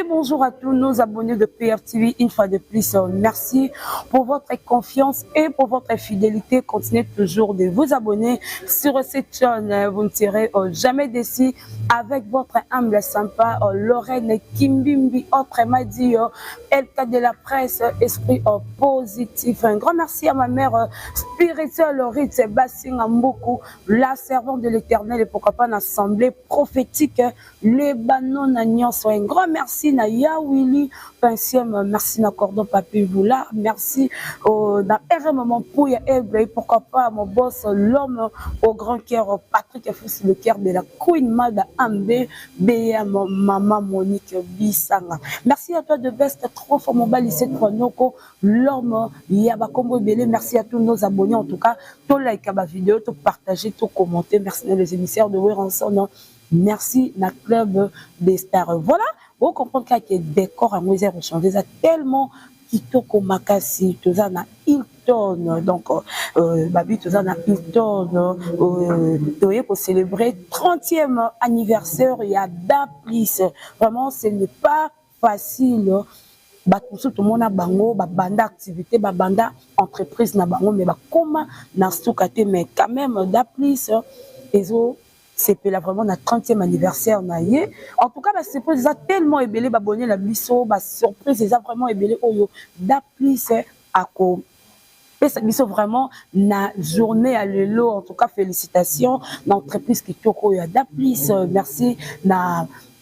Bonjour à tous nos abonnés de PRTV. Une fois de plus, merci pour votre confiance et pour votre fidélité. Continuez toujours de vous abonner sur cette chaîne. Vous ne serez jamais déçus avec votre humble sympa Lorraine Kimbimbi, autrement dit LK de la presse, esprit positif. Un grand merci à ma mère spirituelle Ritz Bassing Mboku, la servante de l'Éternel et pourquoi pas l'assemblée prophétique les Banon Nagnon. Un grand merci na Yawili Pinciem, merci na Cordon Papi Voula, merci na RM Pouya Ebre, pourquoi pas mon boss l'homme au grand cœur Patrick Fous, le cœur de la Queen Mada Ambe BM Maman Monique Bissanga. Merci à toi de Best 3 fois mon balissé Noko l'homme Yabakombo Belé. Merci à tous nos abonnés en tout cas, tout like à ma vidéo, tout partager, tout commenter. Merci les émissaires de Weranson. Merci na club des stars. Voilà, vous comprenez que les décors à Moïse ont changé. Ça tellement kitoko makasi, tout ça na Hilton. Donc, babi tout ça na Hilton. Pour célébrer 30e anniversaire, il y a d'applice. Vraiment, ce n'est pas facile. Tout le monde a bango, banda activité, banda entreprise na bango, mais comment na soukate, mais quand même d'applice. C'est vraiment notre 30e anniversaire. En tout cas, c'est tellement ébélé, abonné la biso, surprise, c'est vraiment ébélé. D'appli, c'est à quoi? C'est vraiment la journée à l'élo. En tout cas, félicitations. L'entreprise qui est d'appli. Merci.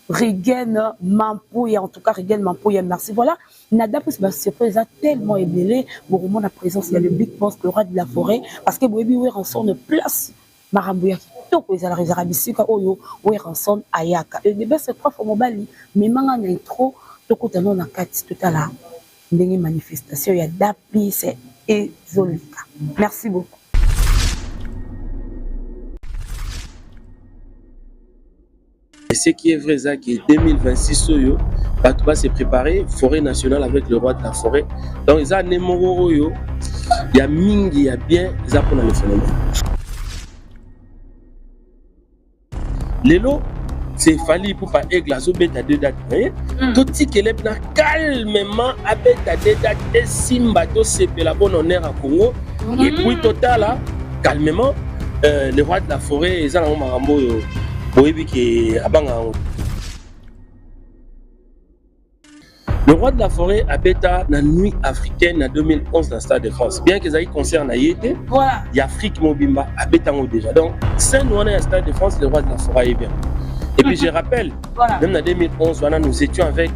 Rigen Mampouya, en tout cas, Rigen Mampouya, merci. Voilà. D'appli, c'est tellement ébélé. Pour la présence, il y a le Big Boss, le roi de la forêt. Parce que Boebi, oui, en sort de place. Marambouya qui toko ezala rezarabisika oyo Weranson ayaka et de best trois fois mobali mais manga na intro toko tano na kati totala ndenge manifestation ya d'appli c'est ezolika. Merci beaucoup. Et ce qui est vrai, c'est que 2026 oyo Batouba s'est préparé forêt nationale avec le roi de la forêt. Donc ils a nemoro oyo il y a mingi il y a bien ça pour le phénomène. Lélo, c'est fallu pour pas églazo bête à deux dates. Tout ce qui est là calmement à bête à deux dates et simba c'est la bonne honneur à Congo. Et puis total là, calmement, le roi de la forêt, ils ont un marambo qui abanga. Le roi de la forêt a bêta la nuit africaine en 2011 dans le Stade de France. Bien que ça concerne Haïti, il y a Afrique Mobimba a bêta déjà. Donc, Saint-Nouan est au Stade de France, le roi de la forêt est bien. Et puis je rappelle, même en 2011, nous étions avec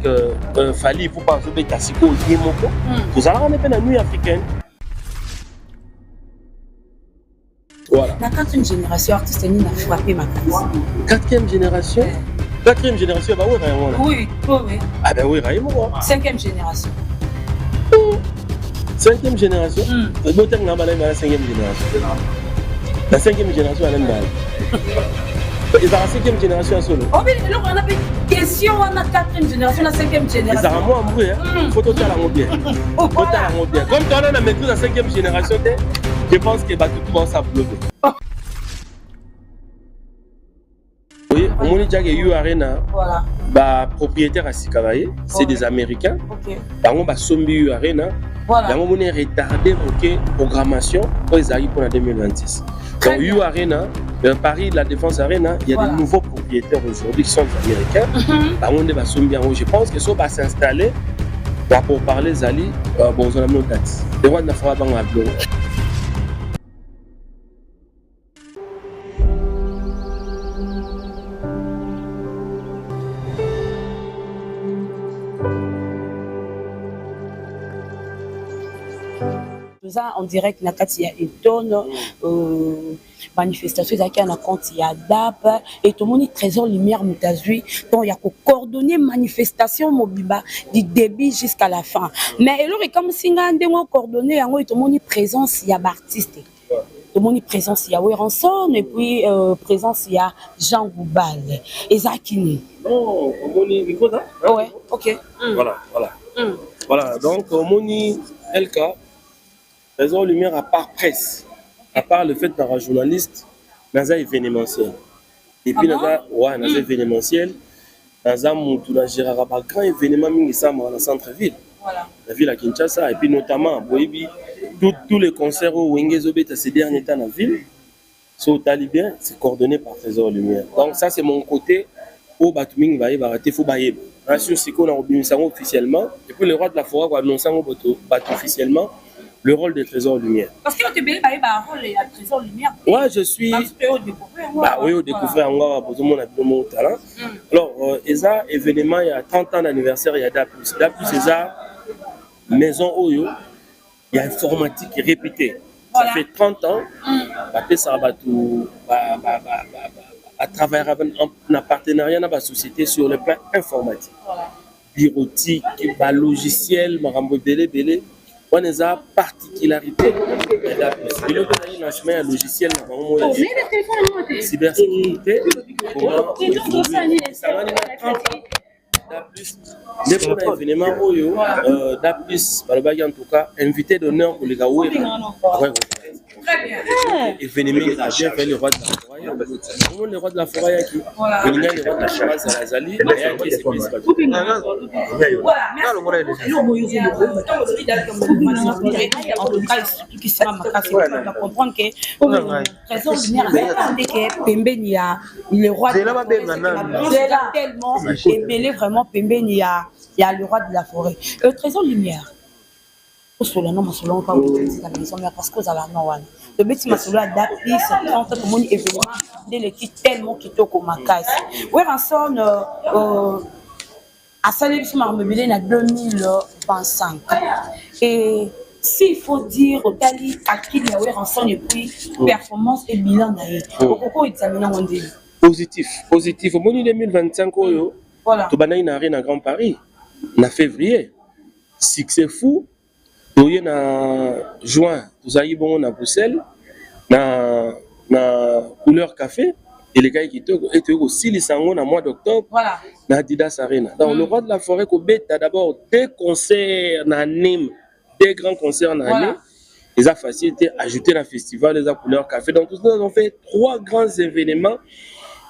Fali pour pas jouer Tassiko Yemoko. Nous allons en la nuit africaine. Voilà. La 4e génération artiste a frappé ma classe. 4e génération. 4e génération, bah oui, oui, oui. Ah ben oui, Raïmo. 5e génération. 5e génération. Le beau terme, on a la 5e génération. La 5e génération, elle est mal. Et ça, la 5e génération, solo. Oh, mais alors, on a fait question, on a 4e génération, la 5e génération. Ça rend moi en bruit, hein. Faut total à mon bien. Comme toi, on a maîtrisé la 5e génération, je pense que tout va s'applaudir. Oui, on a déjà eu Arena. Voilà. Bah, propriétaire à Sikavaye, c'est des Américains. Ok. On a Sombi Arena. Voilà. On a retardé la programmation pour les arrivées pour la 2026. Donc, U Arena, Paris, la Défense Arena, il y a des nouveaux propriétaires aujourd'hui qui sont des Américains. On a Sombi. Je pense que ça va s'installer pour parler Zali. Bon, on a nos dates. Les rois de la forêt vont à Blanc. En direct, il y a une tonne manifestation, il y a un compte, il y a DAP, et tout le monde est trésor lumière mutazui. Donc, il y a coordonner manifestation mobiba du début jusqu'à la fin. Mais alors, comme si on a coordonné, tout le monde est présence, il y a artiste. Tout le monde est présence, il y a Weranson, et puis présence, il y a Jean Goubal. Et Zakini. Non, on est micro, ça? Ouais, ok. Voilà, voilà. Voilà, donc, on est LK, Trésor Lumière, à part presse, à part le fait d'être journaliste, dans un événementiel. Et puis, dans un événementiel, dans un grand événement, dans le centre-ville, la ville à Kinshasa, et puis notamment, tous les concerts au Wengezobeta ces derniers temps dans la ville, sont talibans, c'est coordonné par Trésor Lumière. Donc, ça, c'est mon côté. Au Batuming va y avoir des faux baillés. C'est qu'on a officiellement. Et puis le roi de la forêt va annoncer officiellement le rôle des Trésors Lumière. Parce que tu as un rôle de Trésor Lumière. Ouais, je suis. Bah oui, au découvert, on va poser mon talent. Alors, ESA, événement, il y a 30 ans d'anniversaire, il y a DAPUS. DAPUS, ESA, maison Oyo, il y a informatique répétée. Ça fait 30 ans, à travers un partenariat dans la société sur le plan informatique, bureautique, logiciel, on a une particularité. Il y a un logiciel, cybersécurité, événement en tout cas, invité d'honneur pour les gars. Très bien. Événement, il a bien fait le roi de la forêt. Le roi de la forêt qui le roi de la forêt, c'est Azali. Comprendre que Trésor Lumière, le roi de la forêt, tellement mêlé vraiment Pembeni, il y a le roi de la forêt. Trésor Lumière. Parce que le bêtis m'a sauvé à Dapi, c'est 30 ans pour mon événement de l'équipe tellement qui toque au Macaïs. Oui, ensemble, à Salé, je m'ai en 2025. Et s'il faut dire, Dali, à qui il y a ensemble et puis performance et bilan d'ailleurs. Pourquoi examiner mon délai? Positif. Au mois de 2025, voilà. Tu as une arène à Grand Paris, en février. Succès fou. En juin, vous avez bon à Bruxelles, na couleur café, et les gars qui étaient aussi les sangons en mois d'octobre, na Adidas Arena. Donc, le roi de la forêt, tu as d'abord des concerts en Nîmes, des grands concerts en année. Les a facilité ajouter dans le festival, les a couleur café. Donc, tout ça, nous avons fait 3 grands événements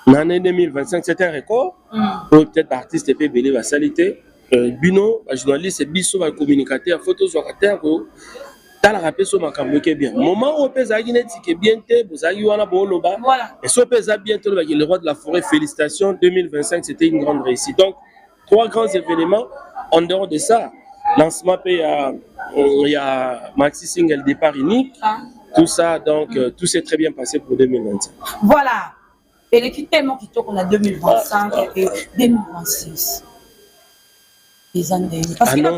en l'année 2025. C'est un record. Peut-être artiste et PBL va salité. Bino, journaliste, biso, communicateur, photo sur la terre, t'as la rappel sur ma caméra qui est bien. Moment où on peut zaginer qui est bien, vous avez eu un bon loba. Et si on peut zaginer bientôt le roi de la forêt, félicitations, 2025, c'était une grande réussite. Donc, 3 grands événements. En dehors de ça, lancement, il y a Maxi Single départ unique. Tout ça, donc, tout s'est très bien passé pour 2025. Voilà. Et l'équipe tellement qui tourne en 2025 et 2026. Parce que le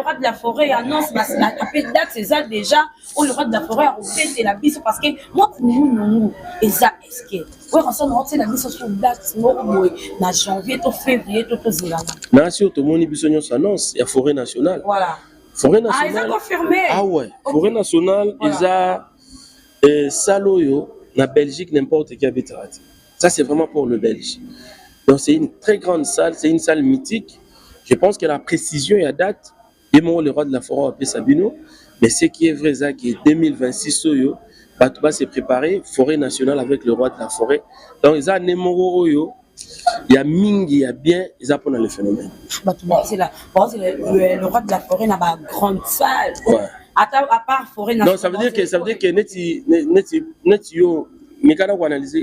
roi de la forêt annonce après date c'est ça déjà où le roi de la forêt a fait la bise parce que moi pour nous et ça est-ce que ouais ensemble on sait la bise sur date na janvier to février to zéla na sur tout monde bisogno s'annonce il y a forêt nationale voilà forêt nationale ils ont confirmé ouais forêt nationale ils a Saloyo na Belgique n'importe qui habite ça c'est vraiment pour le Belge donc c'est une très grande salle c'est une salle mythique. Je pense que la précision et la date, et moi, le roi de la forêt appelé Sabino, mais ce qui est vrai, c'est que 2026, Batouba s'est préparé, forêt nationale avec le roi de la forêt. Donc, ils ont un numéro, il y a Ming, il y a bien, ils ont le phénomène. Batouba, c'est là. Le roi de la forêt n'a pas grande salle. Ouais. À part forêt nationale. Non, ça veut dire que Neti, mais quand on analyse,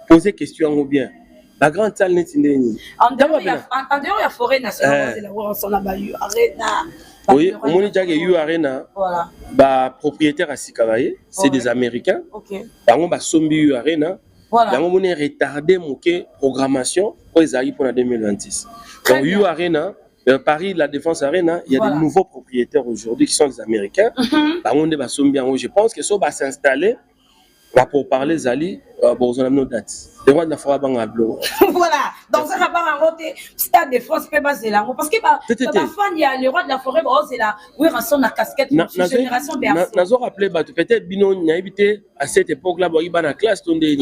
poser question ou bien. La grande salle n'est en dehors, il y a forêt nationale, c'est là où on a eu Arena. Oui, on a déjà eu Arena. Voilà. Bah, propriétaire à Sikavaye, c'est des Américains. Ok. On a sombi Arena. Voilà. On a retardé mon programmation pour les arrivées pour la 2026. Donc, U Arena, Paris, la Défense Arena, il y a des nouveaux propriétaires aujourd'hui qui sont des Américains. On a sombi. Je pense que ça va s'installer. Pour parler Zali, on a nos dates. Le roi de la forêt Voilà. Donc ça va pas raconter Stade de France peut baser là parce que il y a le roi de la forêt c'est là où il rassemble la casquette de génération bercée. Nazo rappelé peut-être Bino n'a évité à cette époque là il va dans classe tondé.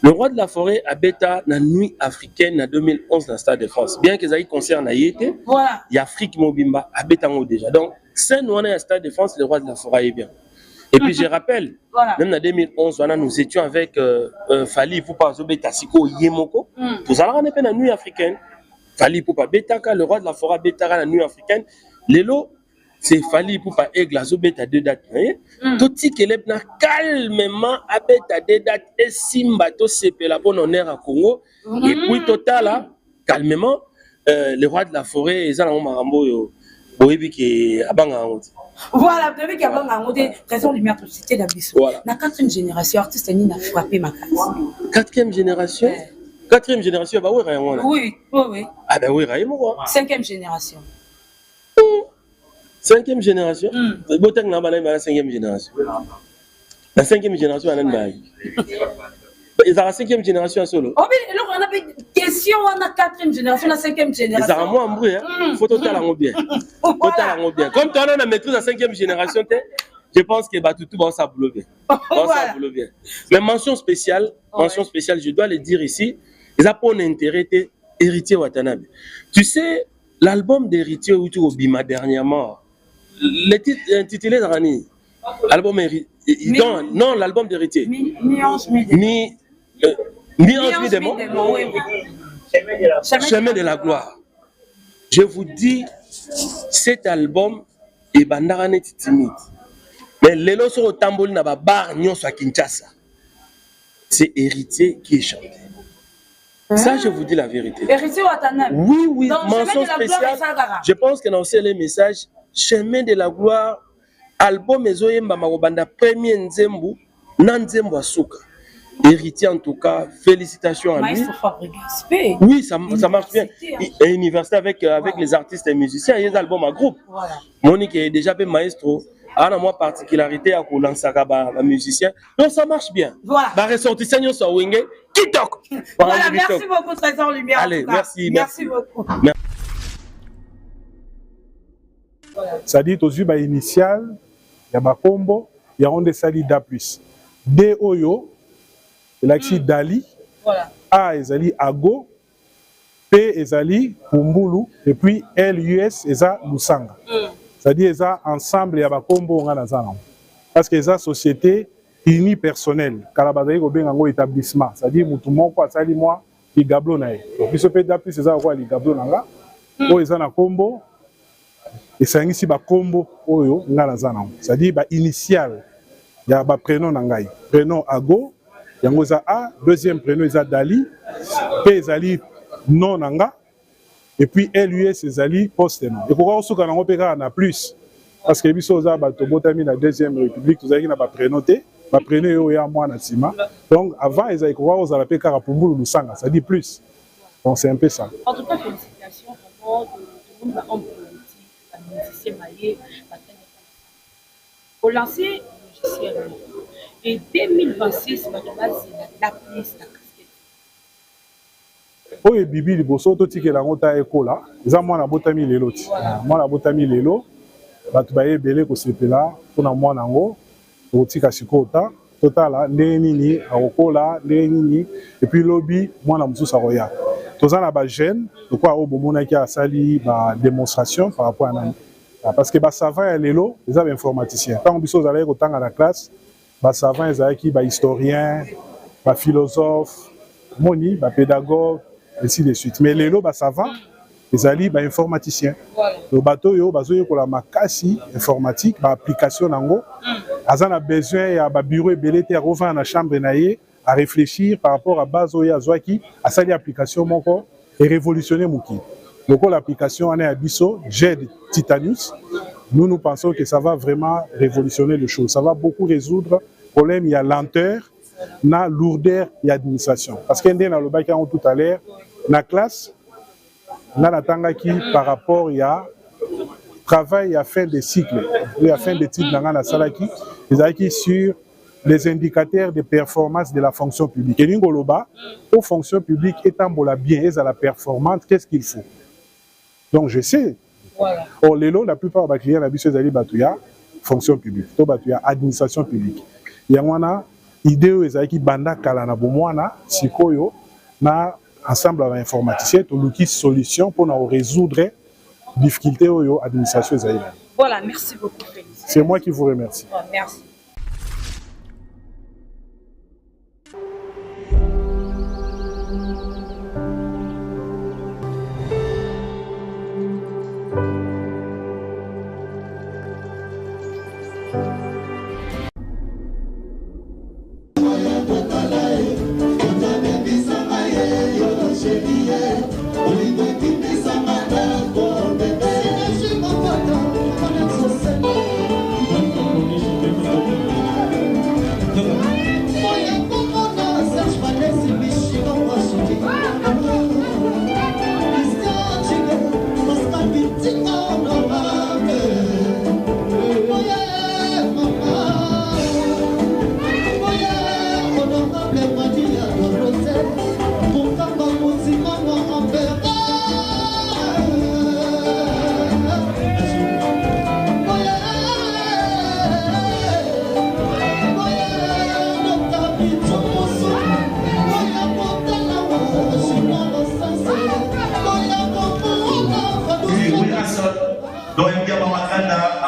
Le roi de la forêt a bêta la nuit africaine en 2011 dans le Stade de France. Bien que ça concerne Haïti, voilà. Il y a Afrique Mobimba a bêta déjà. Donc, c'est nous on est au Stade de France, le roi de la forêt est bien. Et puis je rappelle, voilà. Même en 2011, nous étions avec Fali Poupa Zobeta Siko Yemoko. Tout ça, on est la nuit africaine. Fali Poupa Betaka, le roi de la forêt Betaka la nuit africaine. Lélo, c'est Fali Poupa Aigle Zobeta 2 dates. Tout ce qui est calmement à Beta 2 dates et Simba to sepe la bonne honneur à Congo. Et puis total là, calmement, le roi de la forêt, ils ont un marambo. Voilà, vous avez dit qu'il raison lumière de cité d'Abisso. La 4e génération, artiste n'a frappé ma case. 4e génération? 4e génération, bah oui, Raymond. Oui, oui, oui. Ah ben oui, Raymond. 5e génération. 5e génération? Botek n'a pas la 5e génération. La 5e génération, elle a ils ont la 5e génération solo. Oh, mais alors on a une question, on a 4e génération, la 5e génération. Ils ont moins bruit, hein? Faut totalement bien. Totalement bien. Comme toi, on a maîtrise la 5e génération, je pense que tout va s'abouler bien. Bien. Mais mention spéciale, je dois le dire ici, ils ont pas un intérêt héritier Watanabe. Tu sais, l'album d'héritier Bima dernièrement, le titre intitulé Rani, album héritier. Non, l'album d'héritier. Mi-ange mi-démon. Chemin de la gloire. Je vous dis, cet album est bandarane timide. Mais l'élo sur le tambour n'a pas bar nyon à Kinshasa. C'est héritier qui est chanté. Ça, je vous dis la vérité. Héritier Watanabe. Oui, mention spéciale. Je pense que dans les messages, Chemin de la gloire, album Ezoyemba Marobanda, premier Nzembo, Nanzembo Asuka. Héritier en tout cas, félicitations à lui. Oui, ça marche bien. Et université avec les artistes et musiciens, il y a des albums en groupe. Voilà. Monique est déjà fait maestro. À la moi particularité à lancer un musicien. Donc ça marche bien. Voilà. Bah ressortissant sur Wingé, Kitok. Voilà, merci beaucoup Trésor Lumière. Allez, merci beaucoup. Ça dit aux yeux initial, il y a ma combo, il y a on des sali da plus. D Oyo, l'axi Dali, voilà. A ezali Ago, P ezali Pumbulu, et puis LUS eza Lusanga. C'est-à-dire eza ensemble ya ba combo nga nazana. Parce que eza société unipersonnelle, kalabazali ko benga ngo établissement, c'est-à-dire mutu moko asali moi ki gablo na ye. Donc biso pe da plus eza ko ali gablo nanga, o eza na combo et sangisi ba combo oyo nga nazana. C'est-à-dire ba initial ya ba prénom nangai. Prénom Ago, yango eza A, deuxième prénom eza Dali, P ezali non nanga, et puis LUS ezali poste non. Et pourquoi on souka nango peka na plus? Parce que biso za ba tobotami na deuxième république, tous na ba prénoté, ba prénom yo ya moi na sima. Donc avant ezali ko wa ozala peka ka Pumbulu Lusanga, ça dit plus. Donc c'est un peu ça. En tout cas félicitations vraiment de monde en politique, la musicien maillé, au lancer logiciel. Et 2026, la police, la oye bibi liboso totikela ngo ta ekola eza mwana botami lelo ti mwana botami lelo bato bayebele kosepela mpona mwana ngo tokotika sikota totala ndenge nini akokola ndenge nini epuis lobi mwana mosusu akoya toza na bagene lokwa oyo bomonaki asali badémonstration par rapport à nani parce que basavant ya lelo eza bainformaticien ntango biso ozalaki kotanga na classe basavant ezalaki bahistorien baphilosophe moni bapédagogue ainsi de suite. Mais les lots savants, les alliés informaticiens. Le bateau yo bazoye ko la makasi informatique, ba application nango. Azan a besoin ya ba bureau belete à revenir na chambre naie à réfléchir par rapport à base oya zwaki à sa application moko et révolutionner muki. Donc l'application en est à Bisso, JED Titanus. Nous pensons que ça va vraiment révolutionner les choses. Ça va beaucoup résoudre le problème, il y a lenteur, na lourdeur et administration. Parce qu'un des dans le bac tout à l'heure, na classe, na natanga qui par rapport il y a travail à fin de cycle, à fin de cycle dans la salle qui, ils ont sur les indicateurs de performance de la fonction publique. Et l'ingoloba, aux fonctions publiques étant bien et à la performance, qu'est-ce qu'il faut? Donc je sais. Voilà. Or l'élo, la plupart des clients la biso zali batouya fonction publique, to batouya administration publique. Il y a idée oyo ezalaki banda kala na bomwana sikoyo na ensemble ya informaticien toluki solution pour résoudre difficulté oyo administration ezali na. Voilà, merci beaucoup Félix. C'est moi qui vous remercie. Oh, merci.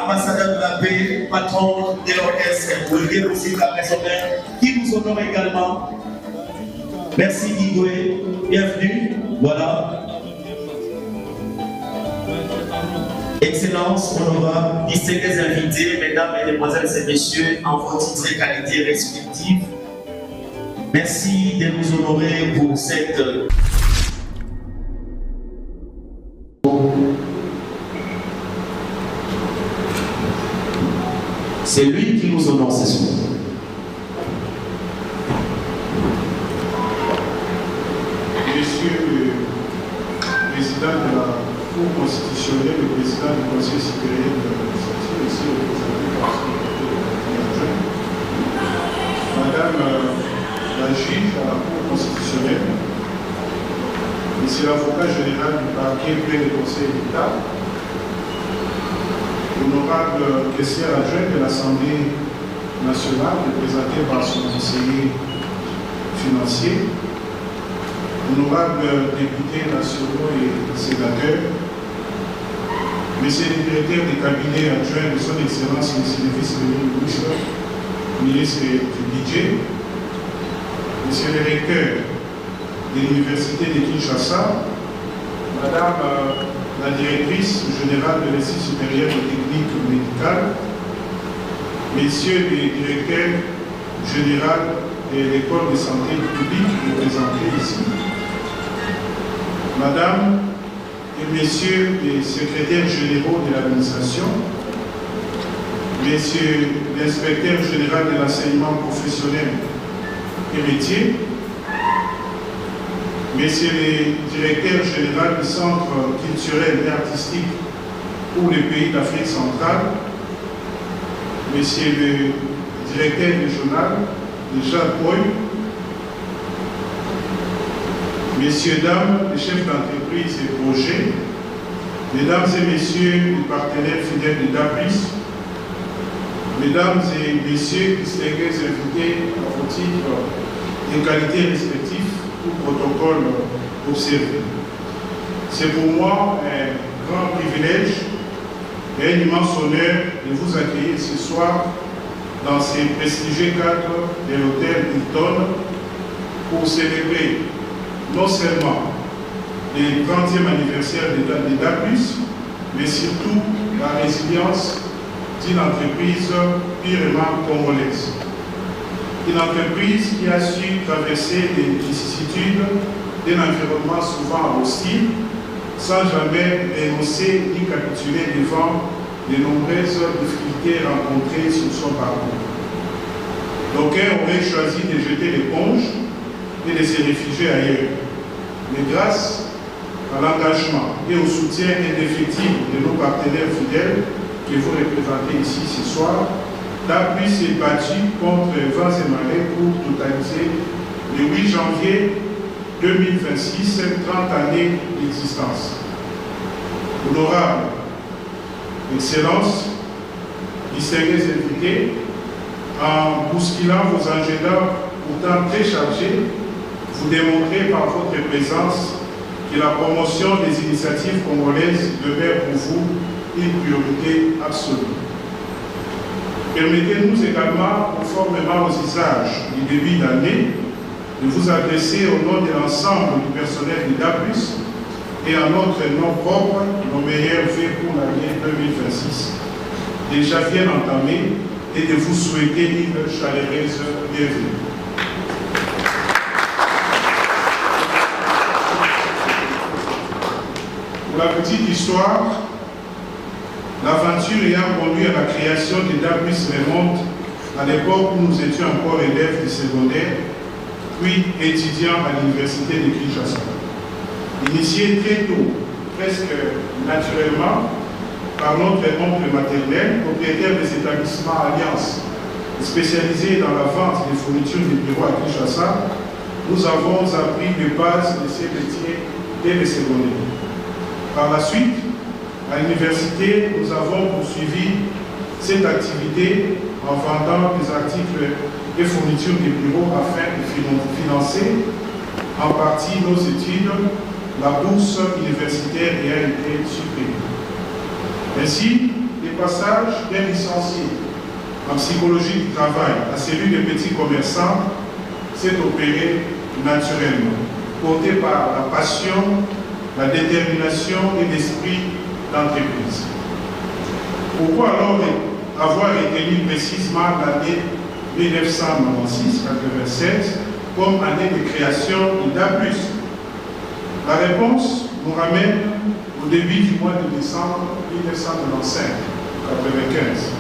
Ambassadeur de la paix, patron de l'orchestre, Olivier Boussika personnel, qui nous honore également. Merci Guigoué, bienvenue. Voilà. Excellence, honorable, distingués invités, mesdames, mesdemoiselles et messieurs, en vos titres et qualités respectives. Merci de nous honorer pour cette. C'est lui qui nous honore ce soir. Monsieur le président de la Cour constitutionnelle, le président du Conseil supérieur de l'administration, ici représenté par Madame la juge à la Cour constitutionnelle, Monsieur l'avocat général du parquet plein du Conseil d'État, l'honorable caissière adjointe de l'Assemblée nationale, représentée par son conseiller financier, honorables députés nationaux et sénateurs, Monsieur le directeur des cabinets adjoints de son Excellence, Monsieur le vice-ministre, ministre du Budget, Monsieur le recteur de l'Université de Kinshasa, Madame la directrice générale de l'Institut supérieur de technique médicale, Messieurs les directeurs généraux de l'école de santé publique représentés ici, Madame et Messieurs les secrétaires généraux de l'administration, Messieurs l'inspecteur général de l'enseignement professionnel et métier, Messieurs les directeurs généraux du Centre culturel et artistique pour les pays d'Afrique centrale, Messieurs le directeur régional de Jean-Paul, Messieurs, dames, les chefs d'entreprise et projets, Mesdames et Messieurs les partenaires fidèles de DAPIS, Mesdames et Messieurs distingués invités à vos titres et qualités respectives, tout protocole observé. C'est pour moi un grand privilège et un immense honneur de vous accueillir ce soir dans ces prestigieux cadres de l'hôtel Hilton pour célébrer non seulement le 30e anniversaire de DAPIS, mais surtout la résilience d'une entreprise purement congolaise. Une entreprise qui a su traverser les vicissitudes d'un environnement souvent hostile, sans jamais renoncer ni capituler devant les nombreuses difficultés rencontrées sur son parcours. D'aucuns auraient choisi de jeter l'éponge et de se réfugier ailleurs. Mais grâce à l'engagement et au soutien indéfectible de nos partenaires fidèles que vous représentez ici ce soir, DAPIS s'est battu contre vents et marées pour totaliser le 8 janvier 2026, 30 années d'existence. Honorable Excellence, distingués invités, en bousculant vos agendas pourtant très chargés, vous démontrez par votre présence que la promotion des initiatives congolaises demeure pour vous une priorité absolue. Permettez-nous également, conformément aux usages du début d'année, de vous adresser au nom de l'ensemble du personnel du DAPUS et en notre nom propre, nos meilleurs vœux pour l'année 2026, déjà bien entamée, et de vous souhaiter une chaleureuse bienvenue. Pour la petite histoire, l'aventure ayant conduit à la création des DAPUS remonte à l'époque où nous étions encore élèves du secondaire, puis étudiants à l'université de Kinshasa. Initié très tôt, presque naturellement, par notre oncle maternel, propriétaire des établissements Alliance, spécialisé dans la vente des fournitures de bureaux à Kinshasa, nous avons appris les bases de ces métiers dès le secondaire. Par la suite, à l'université, nous avons poursuivi cette activité en vendant des articles et fournitures de bureaux afin de financer en partie nos études, la bourse universitaire ayant été supprimée. Ainsi, le passage d'un licencié en psychologie du travail à celui des petits commerçants s'est opéré naturellement, porté par la passion, la détermination et l'esprit d'entreprise. Pourquoi alors avoir retenu précisément l'année 1996-97 comme année de création du DAPUS? La réponse nous ramène au début du mois de décembre 1995,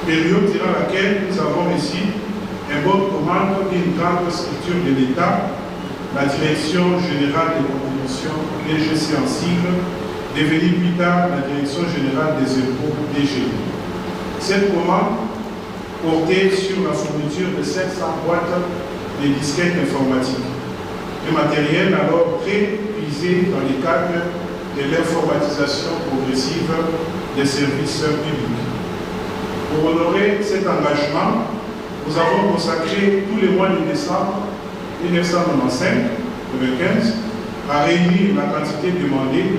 période durant laquelle nous avons reçu un bon commande d'une grande structure de l'État, la Direction Générale des Contributions, DGC en sigle, devenue plus tard la Direction Générale des Impôts, DGI. Cette commande portait sur la fourniture de 700 boîtes de disquettes informatiques, un matériel alors très prisé dans le cadre de l'informatisation progressive des services publics. Pour honorer cet engagement, nous avons consacré tous les mois de décembre 1995 à réunir la quantité demandée,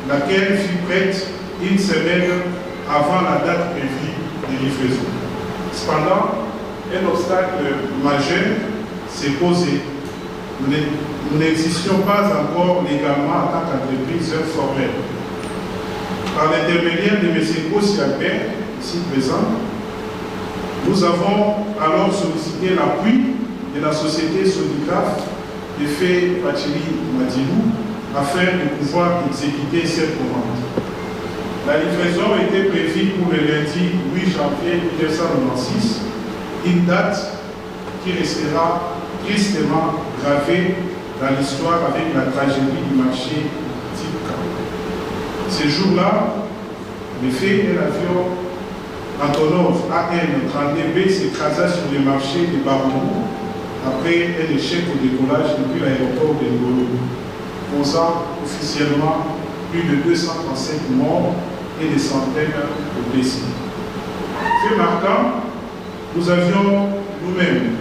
laquelle fut prête une semaine avant la date prévue de livraison. Cependant, un obstacle majeur s'est posé. Nous n'existions pas encore légalement en tant qu'entreprise formelle. Par l'intermédiaire de M. Kossi Albert, ici présent, nous avons alors sollicité l'appui de la société Sodigraph de Fé Pachili Madilou afin de pouvoir exécuter cette commande. La livraison était prévue pour le lundi 8 janvier 1996, une date qui restera tristement gravée dans l'histoire avec la tragédie du marché type K. Ce jour-là, l'effet de l'avion Antonov AN-32B s'écrasa sur le marché de Barou après un échec au décollage depuis l'aéroport de Ngolo, causant officiellement plus de 237 morts et des centaines de blessés. Fait marquant, nous avions nous-mêmes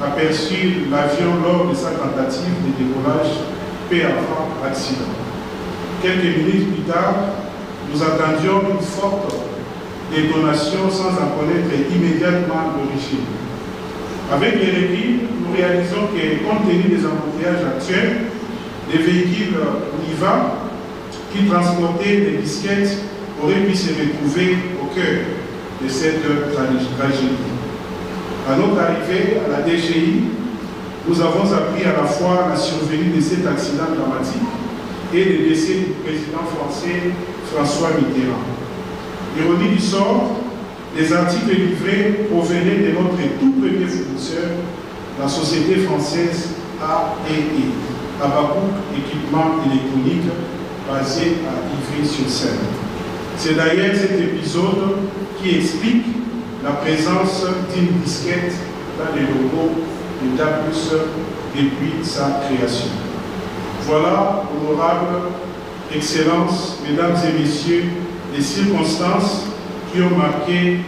aperçu l'avion lors de sa tentative de décollage peu avant l'accident. Quelques minutes plus tard, nous attendions une forte détonation sans en connaître immédiatement l'origine. Avec les recul, nous réalisons que, compte tenu des embouteillages actuels, les véhicules Niva qui transportaient les disquettes auraient pu se retrouver au cœur de cette tragédie. À notre arrivée à la DGI, nous avons appris à la fois la survenue de cet accident dramatique et le décès du président français François Mitterrand. Ironie du sort, les articles livrés provenaient de notre tout premier fournisseur, la société française AEE, Abacook Équipement Électronique, basé à Ivry-sur-Seine. C'est d'ailleurs cet épisode qui explique la présence d'une disquette dans les locaux de DAPUS depuis sa création. Voilà, honorables Excellences, Mesdames et Messieurs, les circonstances qui ont marqué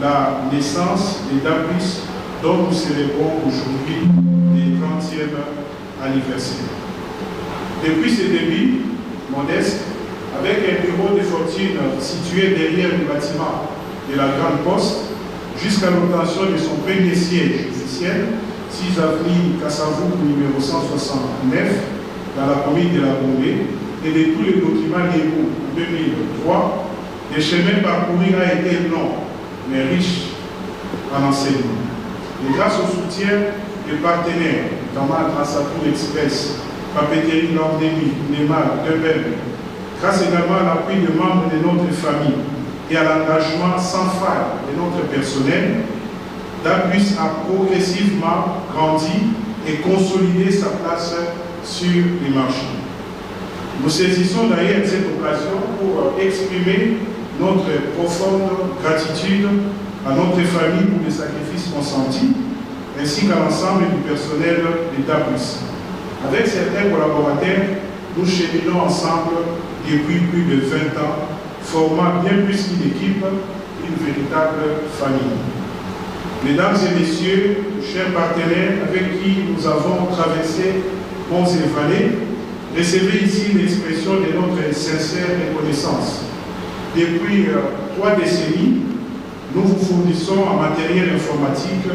la naissance des DAPUS dont nous célébrons aujourd'hui le 30e anniversaire. Depuis ses débuts modestes, avec un bureau de fortune situé derrière le bâtiment de la Grande Poste, jusqu'à l'obtention de son premier siège officiel, 6 avril Kassavou, numéro 169, dans la commune de la Bombée, et de tous les documents légaux en 2003, le chemin parcouru a été long, mais riche en enseignements. Et grâce au soutien des partenaires, notamment Transapour Express, Papeterie Nordémy, Neymar, Debel, grâce également à l'appui des membres de notre famille et à l'engagement sans faille de notre personnel, DAPUS a progressivement grandi et consolidé sa place sur les marchés. Nous saisissons d'ailleurs cette occasion pour exprimer notre profonde gratitude à notre famille pour les sacrifices consentis, ainsi qu'à l'ensemble du personnel de DAPUS. Avec certains collaborateurs, nous cheminons ensemble depuis plus de 20 ans, formant bien plus qu'une équipe, une véritable famille. Mesdames et messieurs, chers partenaires avec qui nous avons traversé monts et vallées, recevez ici l'expression de notre sincère reconnaissance. Depuis 3 décennies, nous vous fournissons en matériel informatique,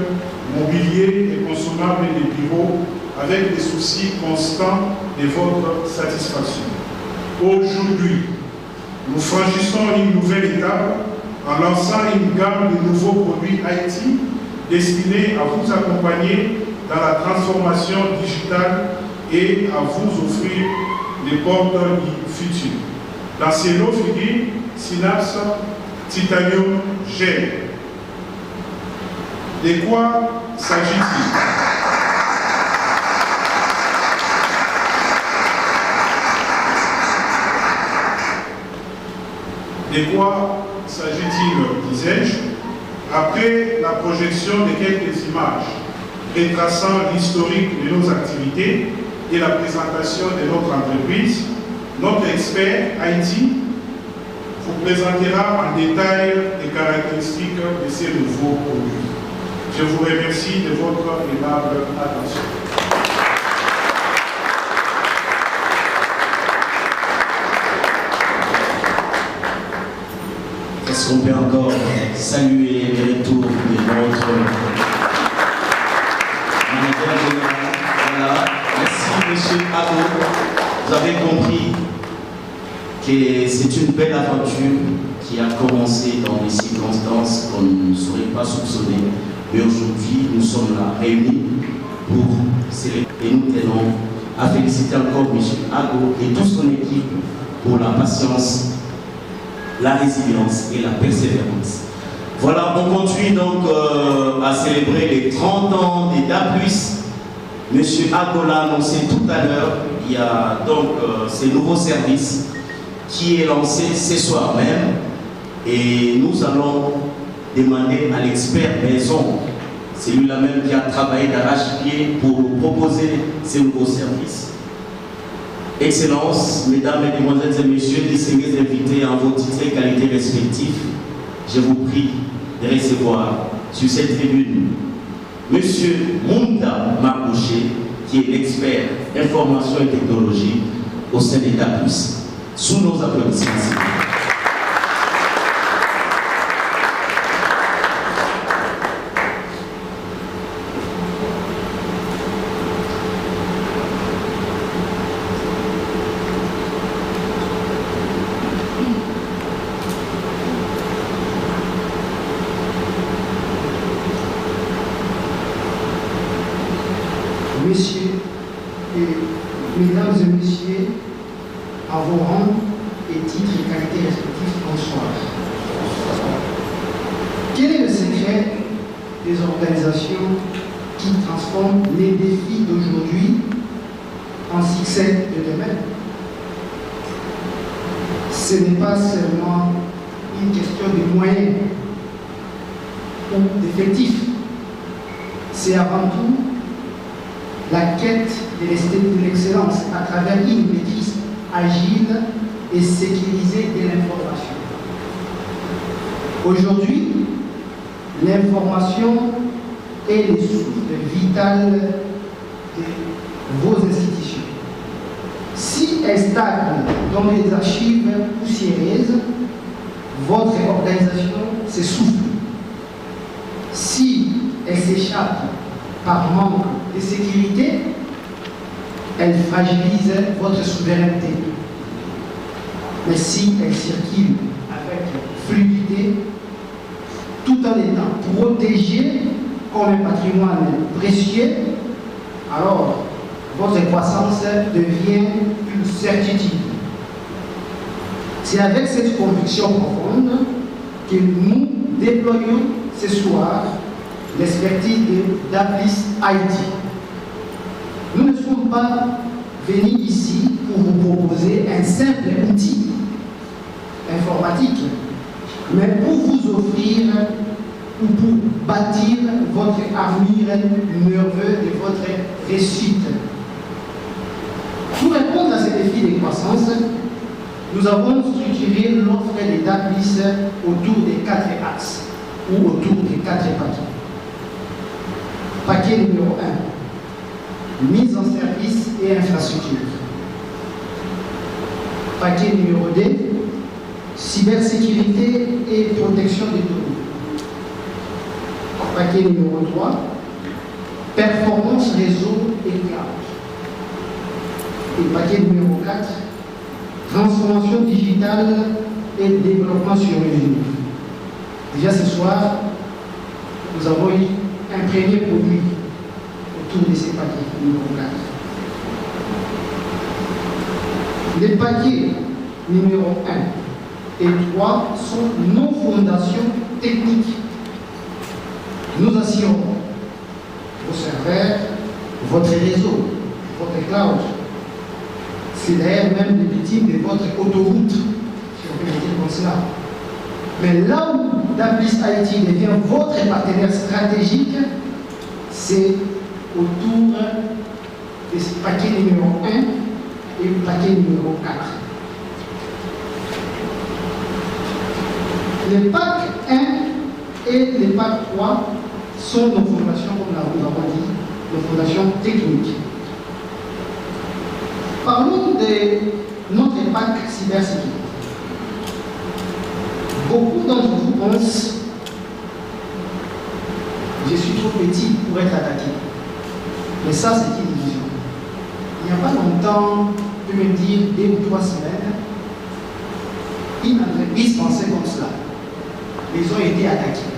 mobilier et consommables des bureaux avec des soucis constants de votre satisfaction. Aujourd'hui, nous franchissons une nouvelle étape en lançant une gamme de nouveaux produits IT destinés à vous accompagner dans la transformation digitale et à vous offrir les portes du futur. Dans ces lots figurent Synapse Titanium Gel. De quoi s'agit-il? De quoi s'agit-il, disais-je? Après la projection de quelques images retraçant l'historique de nos activités et la présentation de notre entreprise, notre expert IT vous présentera en détail les caractéristiques de ces nouveaux produits. Je vous remercie de votre aimable attention. Est-ce qu'on peut encore saluer le retour de notre manager général? Voilà. Merci, monsieur Ago. Vous avez compris que c'est une belle aventure qui a commencé dans des circonstances qu'on ne saurait pas soupçonner. Mais aujourd'hui, nous sommes là réunis pour célébrer. Et nous tenons à féliciter encore monsieur Ago et toute son équipe pour la patience, la résilience et la persévérance. Voilà, on continue donc à célébrer les 30 ans des DAPUS. Monsieur Ago l'a annoncé tout à l'heure, il y a donc ces nouveaux services qui est lancé ce soir même et nous allons demander à l'expert maison, c'est lui-là même qui a travaillé d'arrache-pied pour nous proposer ces nouveaux services. Excellences, mesdames, mesdemoiselles et messieurs, distingués invités en vos titres et qualités respectifs, je vous prie de recevoir sur cette tribune monsieur Mounda Marbouché, qui est l'expert information et technologie au sein des DAPUS. Sous nos applaudissements. Messieurs et mesdames et messieurs, à vos rangs et titres et qualités respectifs, bonsoir. Quel est le secret des organisations qui transforment les défis d'aujourd'hui en succès de demain? Ce n'est pas seulement une question de moyens ou d'effectifs, c'est avant tout la quête de l'excellence à travers une maîtrise agile et sécurisée de l'information. Aujourd'hui, l'information est le souffle vital de vos institutions. Si elle stagne dans les archives poussiéreuses, votre organisation s'essouffle. Si elle s'échappe par manque de sécurité, elle fragilise votre souveraineté. Mais si elle circule avec fluidité, tout en étant protégée comme un patrimoine précieux, alors votre croissance devient une certitude. C'est avec cette conviction profonde que nous déployons ce soir l'expertise d'Aplis Haïti. Nous ne sommes pas venus ici pour vous proposer un simple outil informatique, mais pour vous offrir ou pour bâtir votre avenir nerveux de votre réussite. Pour répondre à ces défis de croissance, nous avons structuré l'offre des DAPLIS autour des 4 axes ou autour des 4 paquets. Paquet numéro 1, mise en service et infrastructure. Paquet numéro 2, cybersécurité et protection des données. Paquet numéro 3, performance réseau et cloud. Et paquet numéro 4, transformation digitale et développement sur mesure. Déjà ce soir, nous avons eu un premier produit autour de ces paquets numéro 4. Les paquets numéro 1 et 3 sont nos fondations techniques. Nous assurons vos serveurs, votre réseau, votre cloud. C'est d'ailleurs même le victime de votre autoroute, si on peut le dire comme cela. Mais là où Daplis Haïti devient votre partenaire stratégique, c'est autour de ce paquet numéro 1 et le paquet numéro 4. Les PAC 1 et les PAC 3 sont nos fondations, comme nous avons dit, nos fondations techniques. Parlons de notre PAC cybersécurité. Beaucoup d'entre vous pensent je suis trop petit pour être attaqué. Mais ça, c'est une illusion. Il n'y a pas longtemps, je peux me dire 2 ou 3 semaines, une entreprise pensait comme cela. Ils ont été attaqués.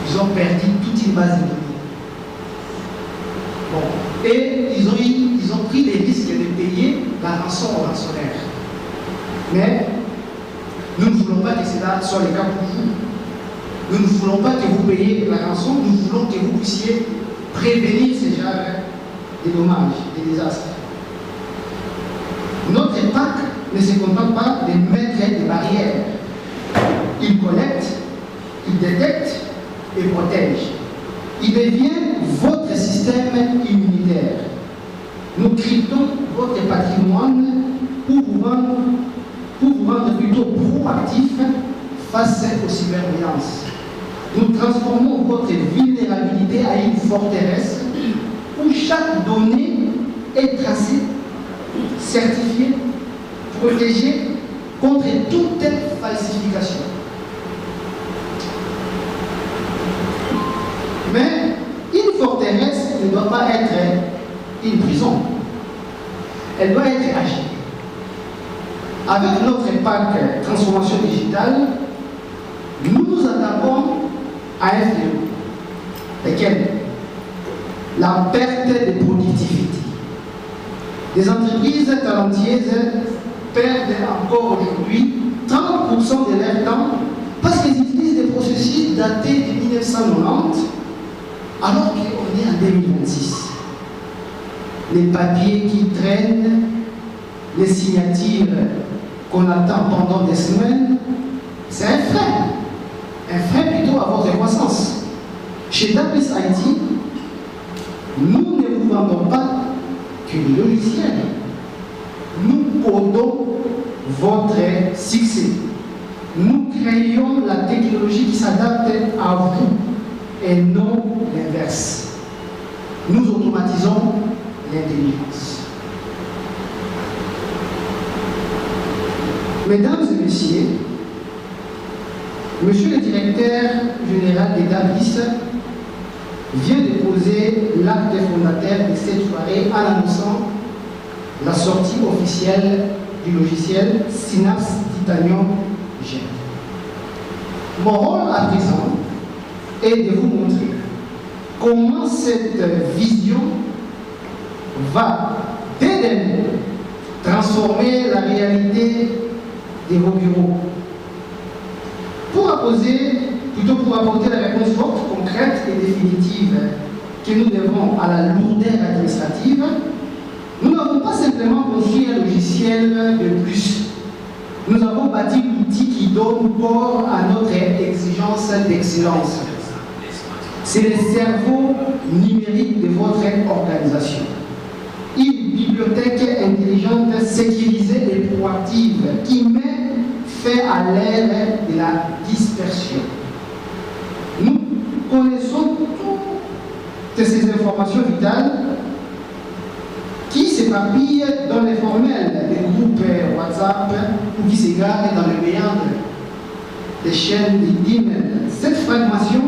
Ils ont perdu toute une base de données. Bon. Et ils ont pris les risques de payer la rançon aux rançonnaires. Mais nous ne voulons pas que cela soit le cas pour vous. Nous ne voulons pas que vous payiez la rançon, nous voulons que vous puissiez prévenir ce genre de dommages, de désastres. Notre PAC ne se contente pas de mettre des barrières. Il collecte, il détecte et protège. Il devient votre système immunitaire. Nous cryptons votre patrimoine pour vous rendre plutôt proactif face aux cyberviolences. Nous transformons votre vulnérabilité à une forteresse où chaque donnée est tracée, certifiée, protégée contre toute falsification. Mais une forteresse ne doit pas être une prison. Elle doit être agile. Avec notre PAC transformation digitale, nous nous attaquons à un fléau. Lequel? La perte de productivité. Des entreprises talentueuses perdent encore aujourd'hui 30% de leur temps parce qu'ils utilisent des processus datés de 1990 alors qu'on est en 2026. Les papiers qui traînent, les signatures qu'on attend pendant des semaines, c'est un frein plutôt à votre croissance. Chez Daplis Haïti, nous ne vous vendons pas que le logiciel. Nous codons votre succès. nous créons la technologie qui s'adapte à vous et non l'inverse. Nous automatisons l'intelligence. Mesdames et messieurs, Monsieur le directeur général d'Établis vient de poser l'acte fondateur de cette soirée en annonçant la sortie officielle du logiciel Synapse Titanium Jet. Mon rôle à présent est de vous montrer comment cette vision va, dès demain, transformer la réalité de vos bureaux. Pour apporter la réponse forte, concrète et définitive que nous devons à la lourdeur administrative, nous n'avons pas simplement construit un logiciel de plus. Nous avons bâti l'outil qui donne corps à notre exigence d'excellence. C'est le cerveau numérique de votre organisation. Une bibliothèque intelligente, sécurisée et proactive qui met fait à l'ère de la dispersion. Nous connaissons toutes ces informations vitales qui s'éparpillent dans les formels des groupes WhatsApp ou qui s'égarent dans le méandre des chaînes d'email. Cette fragmentation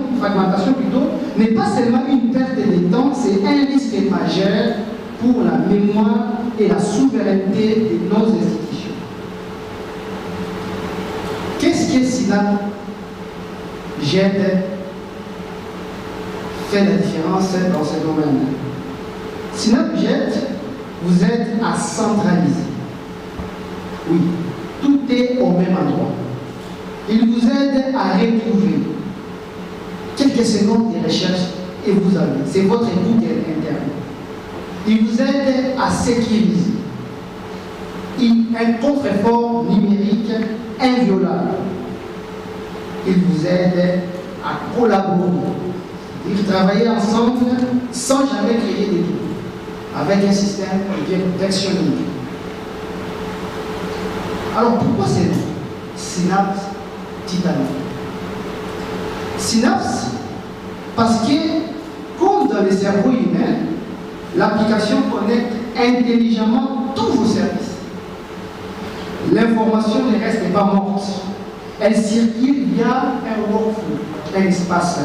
plutôt, n'est pas seulement une perte de temps, c'est un risque majeur pour la mémoire et la souveraineté de nos institutions. Qu'est-ce que Synapse Jet fait la différence dans ce domaine? Synapse Jet vous aide à centraliser. Oui, tout est au même endroit. Il vous aide à retrouver quelques secondes de recherche et vous avez. C'est votre écoute interne. Il vous aide à sécuriser. Un contre-effort numérique inviolable. Il vous aide à collaborer. Il travailler ensemble sans jamais créer des doutes, avec un système d'actionnement. Alors pourquoi c'est Synapse Titanium? Synapse, parce que, comme dans le cerveau humain, l'application connecte intelligemment tous vos services. L'information ne reste pas morte. Elle circule via un workflow, un espace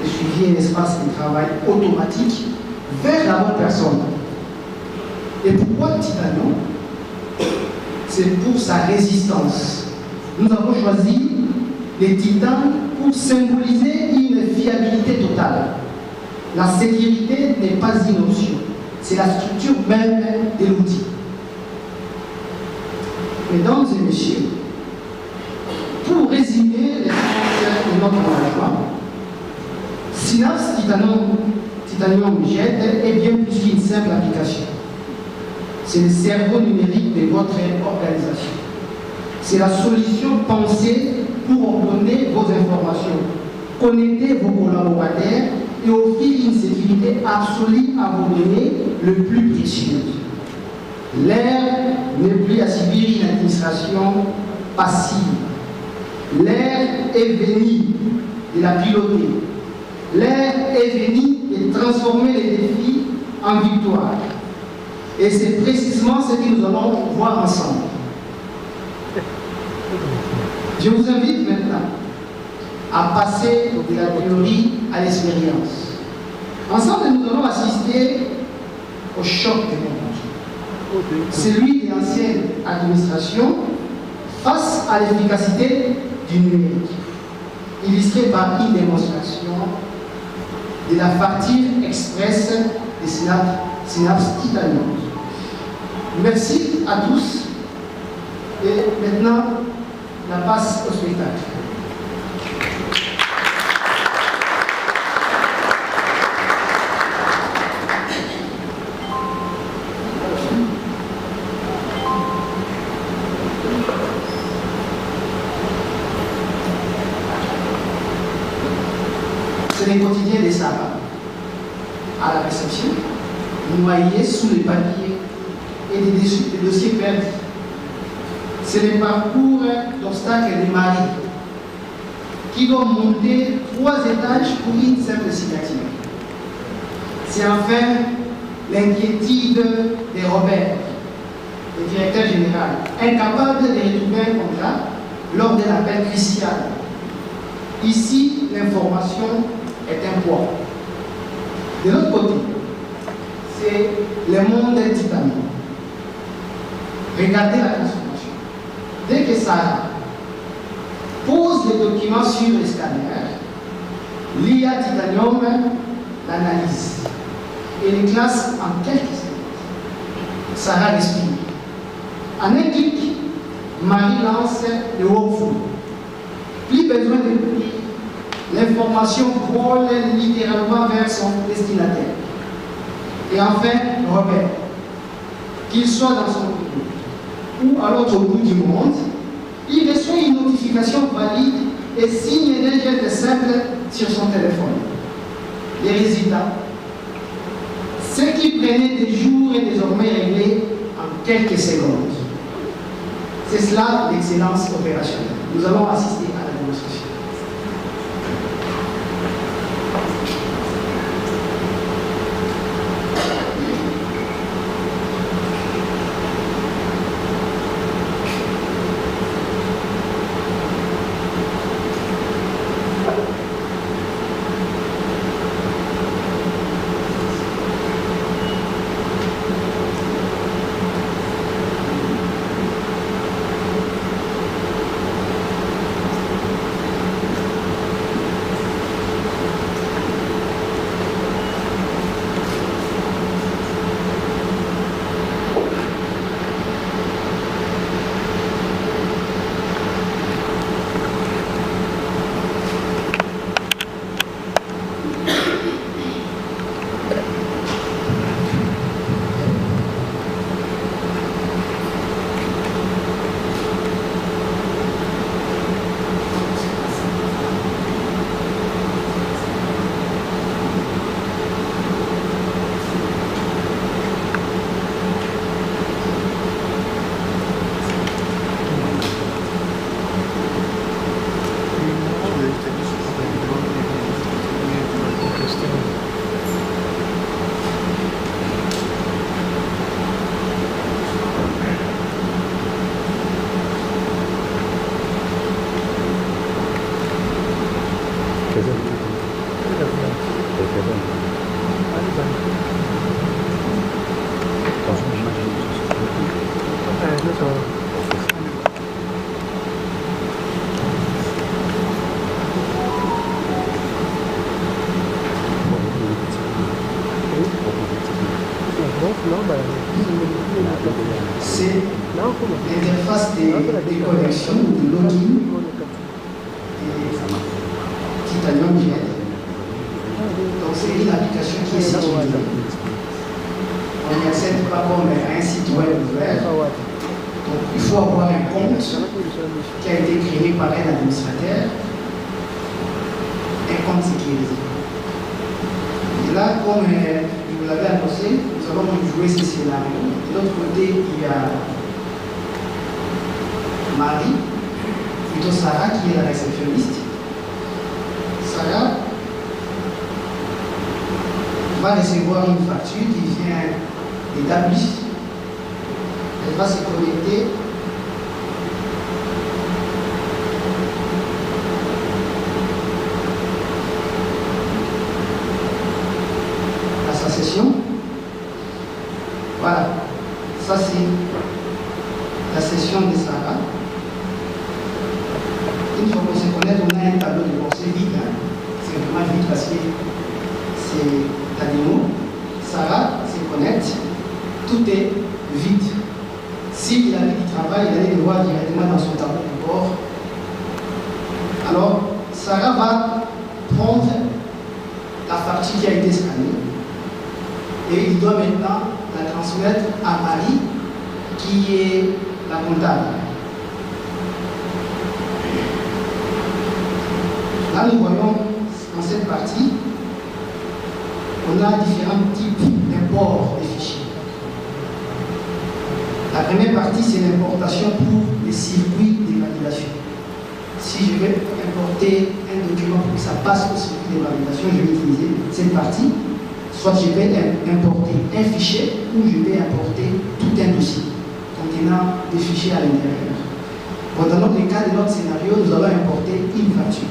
de suivi, un espace de travail automatique vers la bonne personne. Et pourquoi Titanium? C'est pour sa résistance. Nous avons choisi les titans pour symboliser une fiabilité totale. La sécurité n'est pas une option, c'est la structure même de l'outil. Mesdames et messieurs, pour résumer les sens de notre engagement, Synapse Titanium Jet est bien plus qu'une simple application. C'est le cerveau numérique de votre organisation. C'est la solution pensée pour ordonner vos informations, connecter vos collaborateurs et offrir une sécurité absolue à vos données le plus précieuses. L'ère n'est plus à subir une administration passive. L'ère est venue de la piloter. L'ère est venue de transformer les défis en victoire. Et c'est précisément ce que nous allons voir ensemble. Je vous invite maintenant à passer de la théorie à l'expérience. Ensemble, nous allons assister au choc des mondes. Celui de l'ancienne administration face à l'efficacité du numérique, illustré par une démonstration de la facture express de Synapse Titanium. Merci à tous. Et maintenant, la passe au spectacle. C'est les quotidiens des sabbats. À la réception, noyés sous les papiers et des dossiers perdus. c'est le parcours d'obstacles de Marie, qui doit monter 3 étages pour une simple signature. C'est enfin l'inquiétude de Robert, le directeur général, incapable de retrouver un contrat lors d'un appel crucial. Ici, l'information est un poids. De l'autre côté, c'est le monde titanium. Regardez la transformation. Dès que Sarah pose les documents sur le scanner, l'IA Titanium l'analyse et les classe en quelques secondes. Sarah respire. En un clic, Marie lance le workflow. Plus besoin de courir. L'information vole littéralement vers son destinataire. Et enfin, Robert, qu'il soit dans son bureau ou à l'autre bout du monde, il reçoit une notification valide et signe d'un geste simple sur son téléphone. Les résultats, ce qui prenait des jours est désormais réglé en quelques secondes. C'est cela l'excellence opérationnelle. Nous allons assister à la démonstration. C'est l'interface des connexions, de login et Titanium Jet. Donc c'est une application qui est sécurisée. On n'y accède pas comme à un site web ouvert. Donc il faut avoir un compte qui a été créé par un administrateur, un compte sécurisé. Et là, comme je vous l'avais annoncé, nous allons jouer ce scénario. De l'autre côté, il y a Marie, plutôt Sarah, qui est la réceptionniste. Sarah va recevoir une facture qui vient d'Établis. Elle va se connecter à sa session. Voilà, ça c'est la session de Sarah. Une fois qu'on se connecte, on a un tableau de bord, c'est vide, hein. C'est vraiment vide parce que c'est la démo. Sarah se connecte, tout est vide. S'il a mis du travail, il allait le voir directement dans son tableau de bord. Alors, Sarah va prendre la partie qui a été scannée et il doit maintenant la transmettre à Marie, qui est la comptable. Là, nous voyons dans cette partie, on a différents types d'imports des fichiers. La première partie, c'est l'importation pour les circuit de validation. Si je vais importer un document pour que ça passe au circuit de validation, je vais utiliser cette partie. Soit je vais importer un fichier ou je vais importer tout un dossier contenant des fichiers à l'intérieur. Bon, dans le cas de notre scénario, nous allons importer une facture.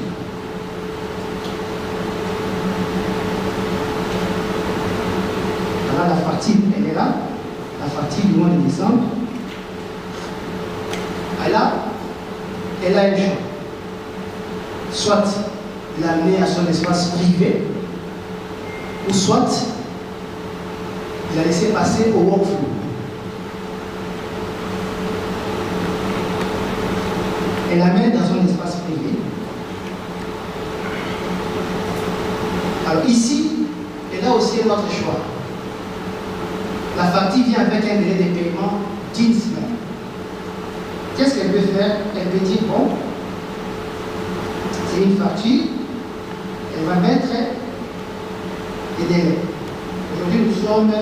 Voilà, la facture, elle est là. La facture du mois de décembre. Elle a un choix. Soit l'amener à son espace privé, ou soit il a laissé passer au workflow. Elle l'amène dans son espace privé. Alors ici, elle a aussi un autre choix. La facture vient avec un délai de paiement d'une semaine. Qu'est-ce qu'elle peut faire? Elle peut dire, bon, c'est une facture, elle va mettre des délais. Aujourd'hui, nous sommes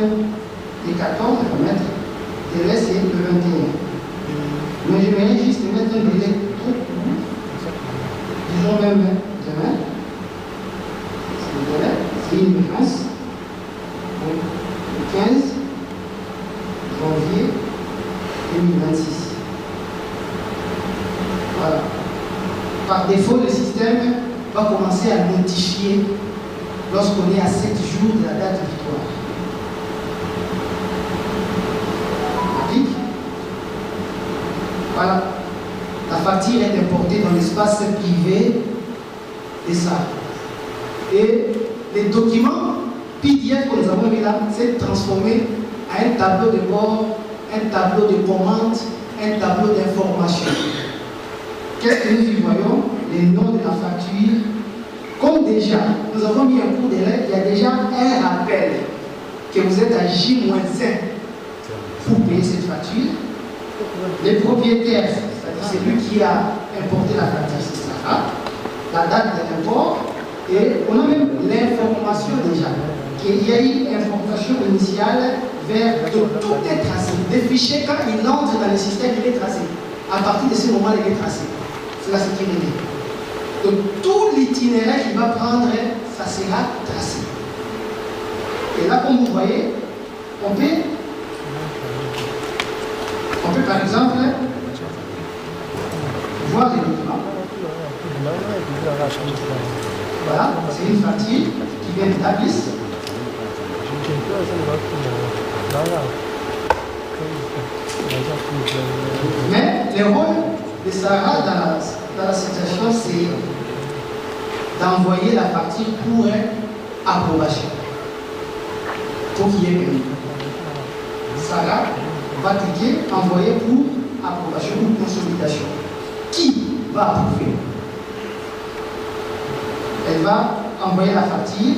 les 14, elle va mettre le délai, c'est le 21. Mais j'aimerais juste mettre un délai trop court. Disons même demain. C'est le délai, c'est une référence. Donc, le 15 janvier 2026. Voilà. Par défaut, le système va commencer à notifier lorsqu'on est à 7 jours de la date butoir. Applique. Voilà. La facture est importée dans l'espace privé de ça. Et les documents PDF que nous avons mis là, c'est transformé à un tableau de bord, un tableau de commande, un tableau d'information. Qu'est-ce que nous y voyons? Les noms de la facture. Comme déjà, nous avons mis un cours de lettres, il y a déjà un rappel que vous êtes à J-1 pour payer cette facture. Les propriétaires, c'est-à-dire c'est lui qui a importé la facture, c'est ça, la date de l'import, et on a même l'information déjà, qu'il y a eu importation initiale vers tout est tracé. Les fichiers, quand il entre dans le système, il est tracé. À partir de ce moment, il est tracé. C'est la sécurité. Donc tout l'itinéraire qu'il va prendre, ça sera tracé. Et là, comme vous voyez, on peut par exemple voir les documents. Voilà, c'est une facture qui vient de Tabis. Mais le rôle de Sarah dans la situation, c'est d'envoyer la facture pour approbation, pour qu'il y ait payé. Sarah va cliquer envoyer pour approbation ou consolidation. Qui va approuver? Elle va envoyer la facture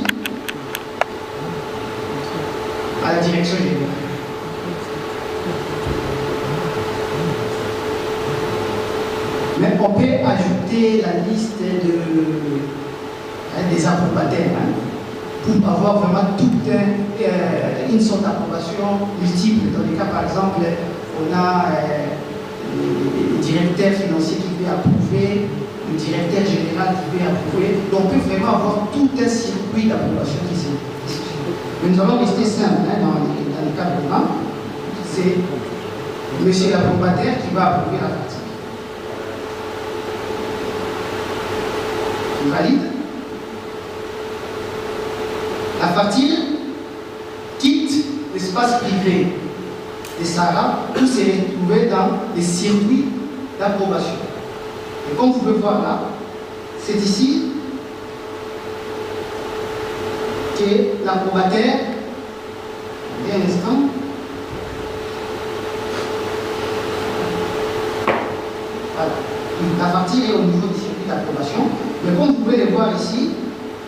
à la direction générale. Mais on peut ajouter la liste des approbataires pour avoir vraiment toute une sorte d'approbation multiple. Dans le cas, par exemple, on a le directeur financier qui veut approuver, le directeur général qui veut approuver. Donc on peut vraiment avoir tout un circuit d'approbation qui s'est. Mais nous allons rester simple dans le cas présent. C'est monsieur l'approbataire qui va approuver la facture. Il valide. La facture quitte l'espace privé de Sarah pour se retrouver dans les circuits d'approbation. Et comme vous pouvez voir là, c'est ici que l'approbataire, un instant, voilà, la facture est au niveau du circuit d'approbation. Mais comme vous pouvez le voir ici,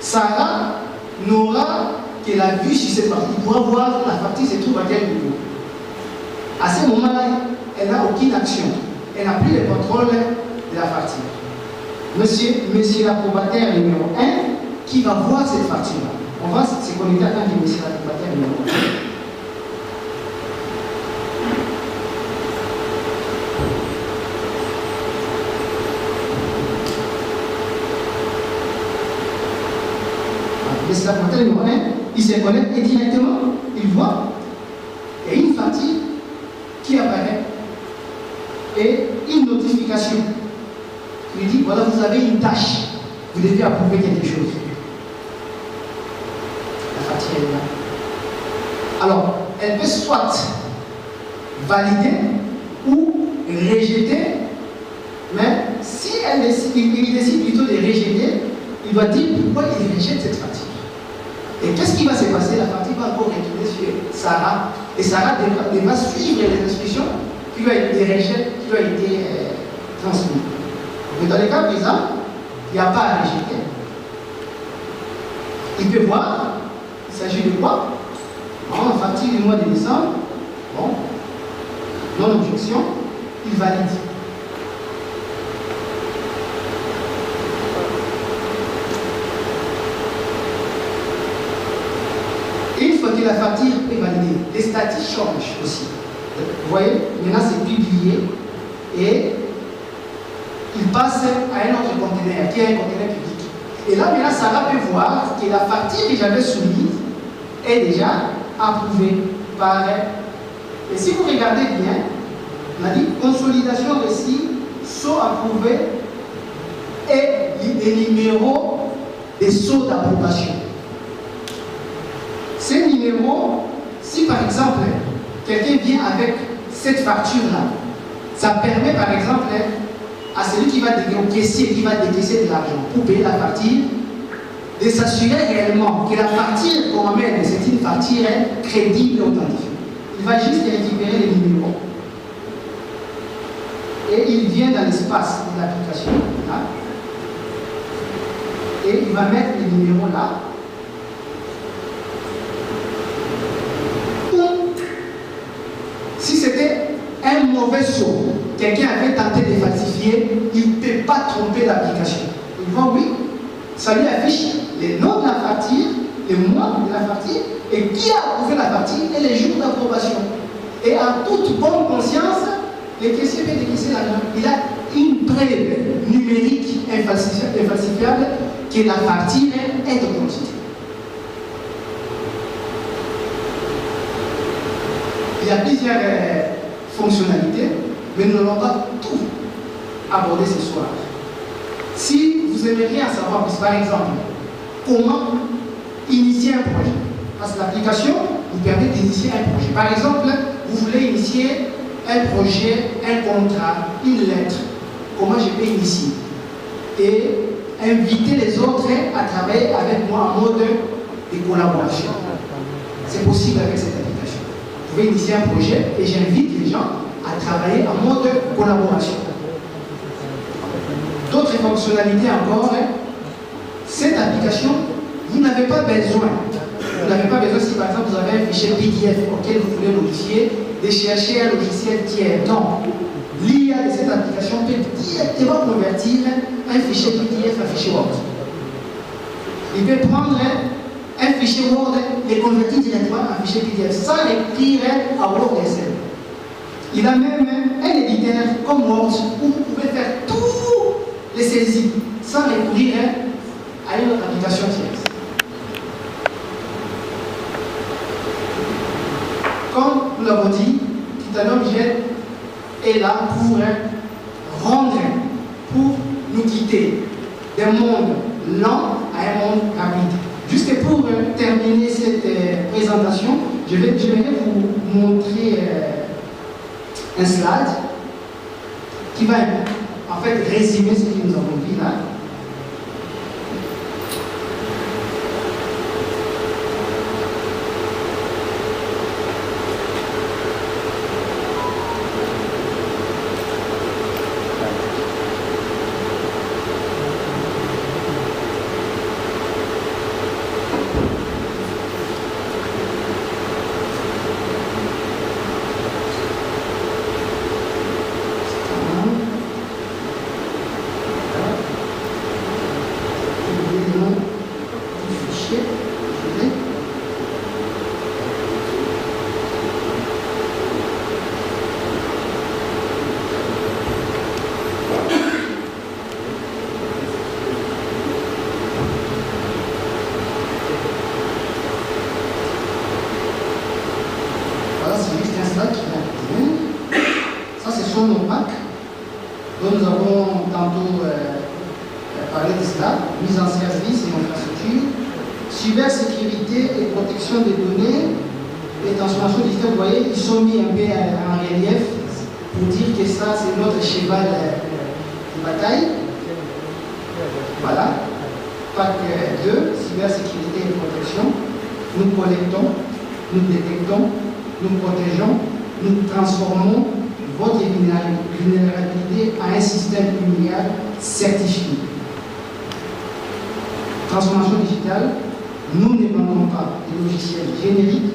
Sarah n'aura que la vue sur cette partie. Il pourra voir la facture se trouve à quel niveau. À ce moment-là, elle n'a aucune action. Elle n'a plus le contrôle de la facture. Monsieur l'approbataire numéro 1 qui va voir cette facture-là. On va se connecter à tant que monsieur l'approbataire numéro 1. le slave numéro 1, il se connecte et directement, il voit, il y a une fatigue qui apparaît et une notification qui lui dit, voilà, vous avez une tâche, vous devez approuver quelque chose. La fatigue est là. Alors, elle peut soit valider ou rejeter, mais si il décide plutôt de rejeter, il doit dire pourquoi il rejette cette fatigue. Et qu'est-ce qui va se passer? La fatigue va encore retourner sur Sarah, et Sarah devra suivre les instructions qui lui ont été transmises. Mais dans le cas présent, il n'y a pas à rejeter. Il peut voir, il s'agit de quoi? En fatigue du mois de décembre, bon, non-objection, il valide. Et une fois que la facture est validée, les statuts changent aussi. Vous voyez, maintenant c'est publié et il passe à un autre conteneur, qui est un conteneur public. Et là, maintenant, Sarah peut voir que la facture que j'avais soumise est déjà approuvée par elle. Et si vous regardez bien, on a dit consolidation récit, sceau approuvé et les numéros des sceaux d'approbation. Ces numéros, si par exemple quelqu'un vient avec cette facture-là, ça permet par exemple à celui qui va au caissier qui va décaisser de l'argent pour payer la facture, de s'assurer réellement que la facture qu'on amène, c'est une facture crédible et authentifiée. Il va juste récupérer les numéros. Et il vient dans l'espace de l'application, là, et il va mettre les numéros là. Si c'était un mauvais saut, quelqu'un avait tenté de falsifier, il ne peut pas tromper l'application. Il voit oui, ça lui affiche les noms de la facture, les mois de la facture, et qui a approuvé la facture et les jours d'approbation. Et en toute bonne conscience, le caissier peut décaisser l'argent. Il a une preuve numérique infalsifiable que la facture est authentique. Il y a plusieurs fonctionnalités, mais nous n'allons pas tout aborder ce soir. Si vous aimeriez en savoir plus, par exemple, comment initier un projet, parce que l'application vous permet d'initier un projet. Par exemple, vous voulez initier un projet, un contrat, une lettre. Comment je peux initier? Et inviter les autres à travailler avec moi en mode de collaboration. C'est possible avec cette application. Vous pouvez initier un projet et j'invite les gens à travailler en mode collaboration. D'autres fonctionnalités encore, cette application, vous n'avez pas besoin. Vous n'avez pas besoin si par exemple vous avez un fichier PDF auquel vous voulez modifier, de chercher un logiciel tiers. Non. L'IA de cette application peut directement convertir un fichier PDF en fichier Word. Il peut prendre un fichier Word et convertir directement en fichier PDF sans l'écrire à Word et Excel. Il a même un éditeur comme Word où vous pouvez faire tous les saisies sans recourir à une autre application tierce. Comme nous l'avons dit, Titanium Jet est là pour rendre, pour nous quitter d'un monde lent à un monde rapide. Juste pour terminer cette présentation, je vais vous montrer un slide qui va en fait résumer ce que nous avons vu là. parlé de cela, mise en service et infrastructure, cybersécurité et protection des données et transformation digitale. Vous voyez, ils sont mis un peu en relief pour dire que ça, c'est notre cheval de bataille. Voilà. PAC 2, cybersécurité et protection. Nous collectons, nous détectons, nous protégeons, nous transformons votre vulnérabilité en un système immuable certifié. Transformation digitale, nous ne vendons pas des logiciels génériques,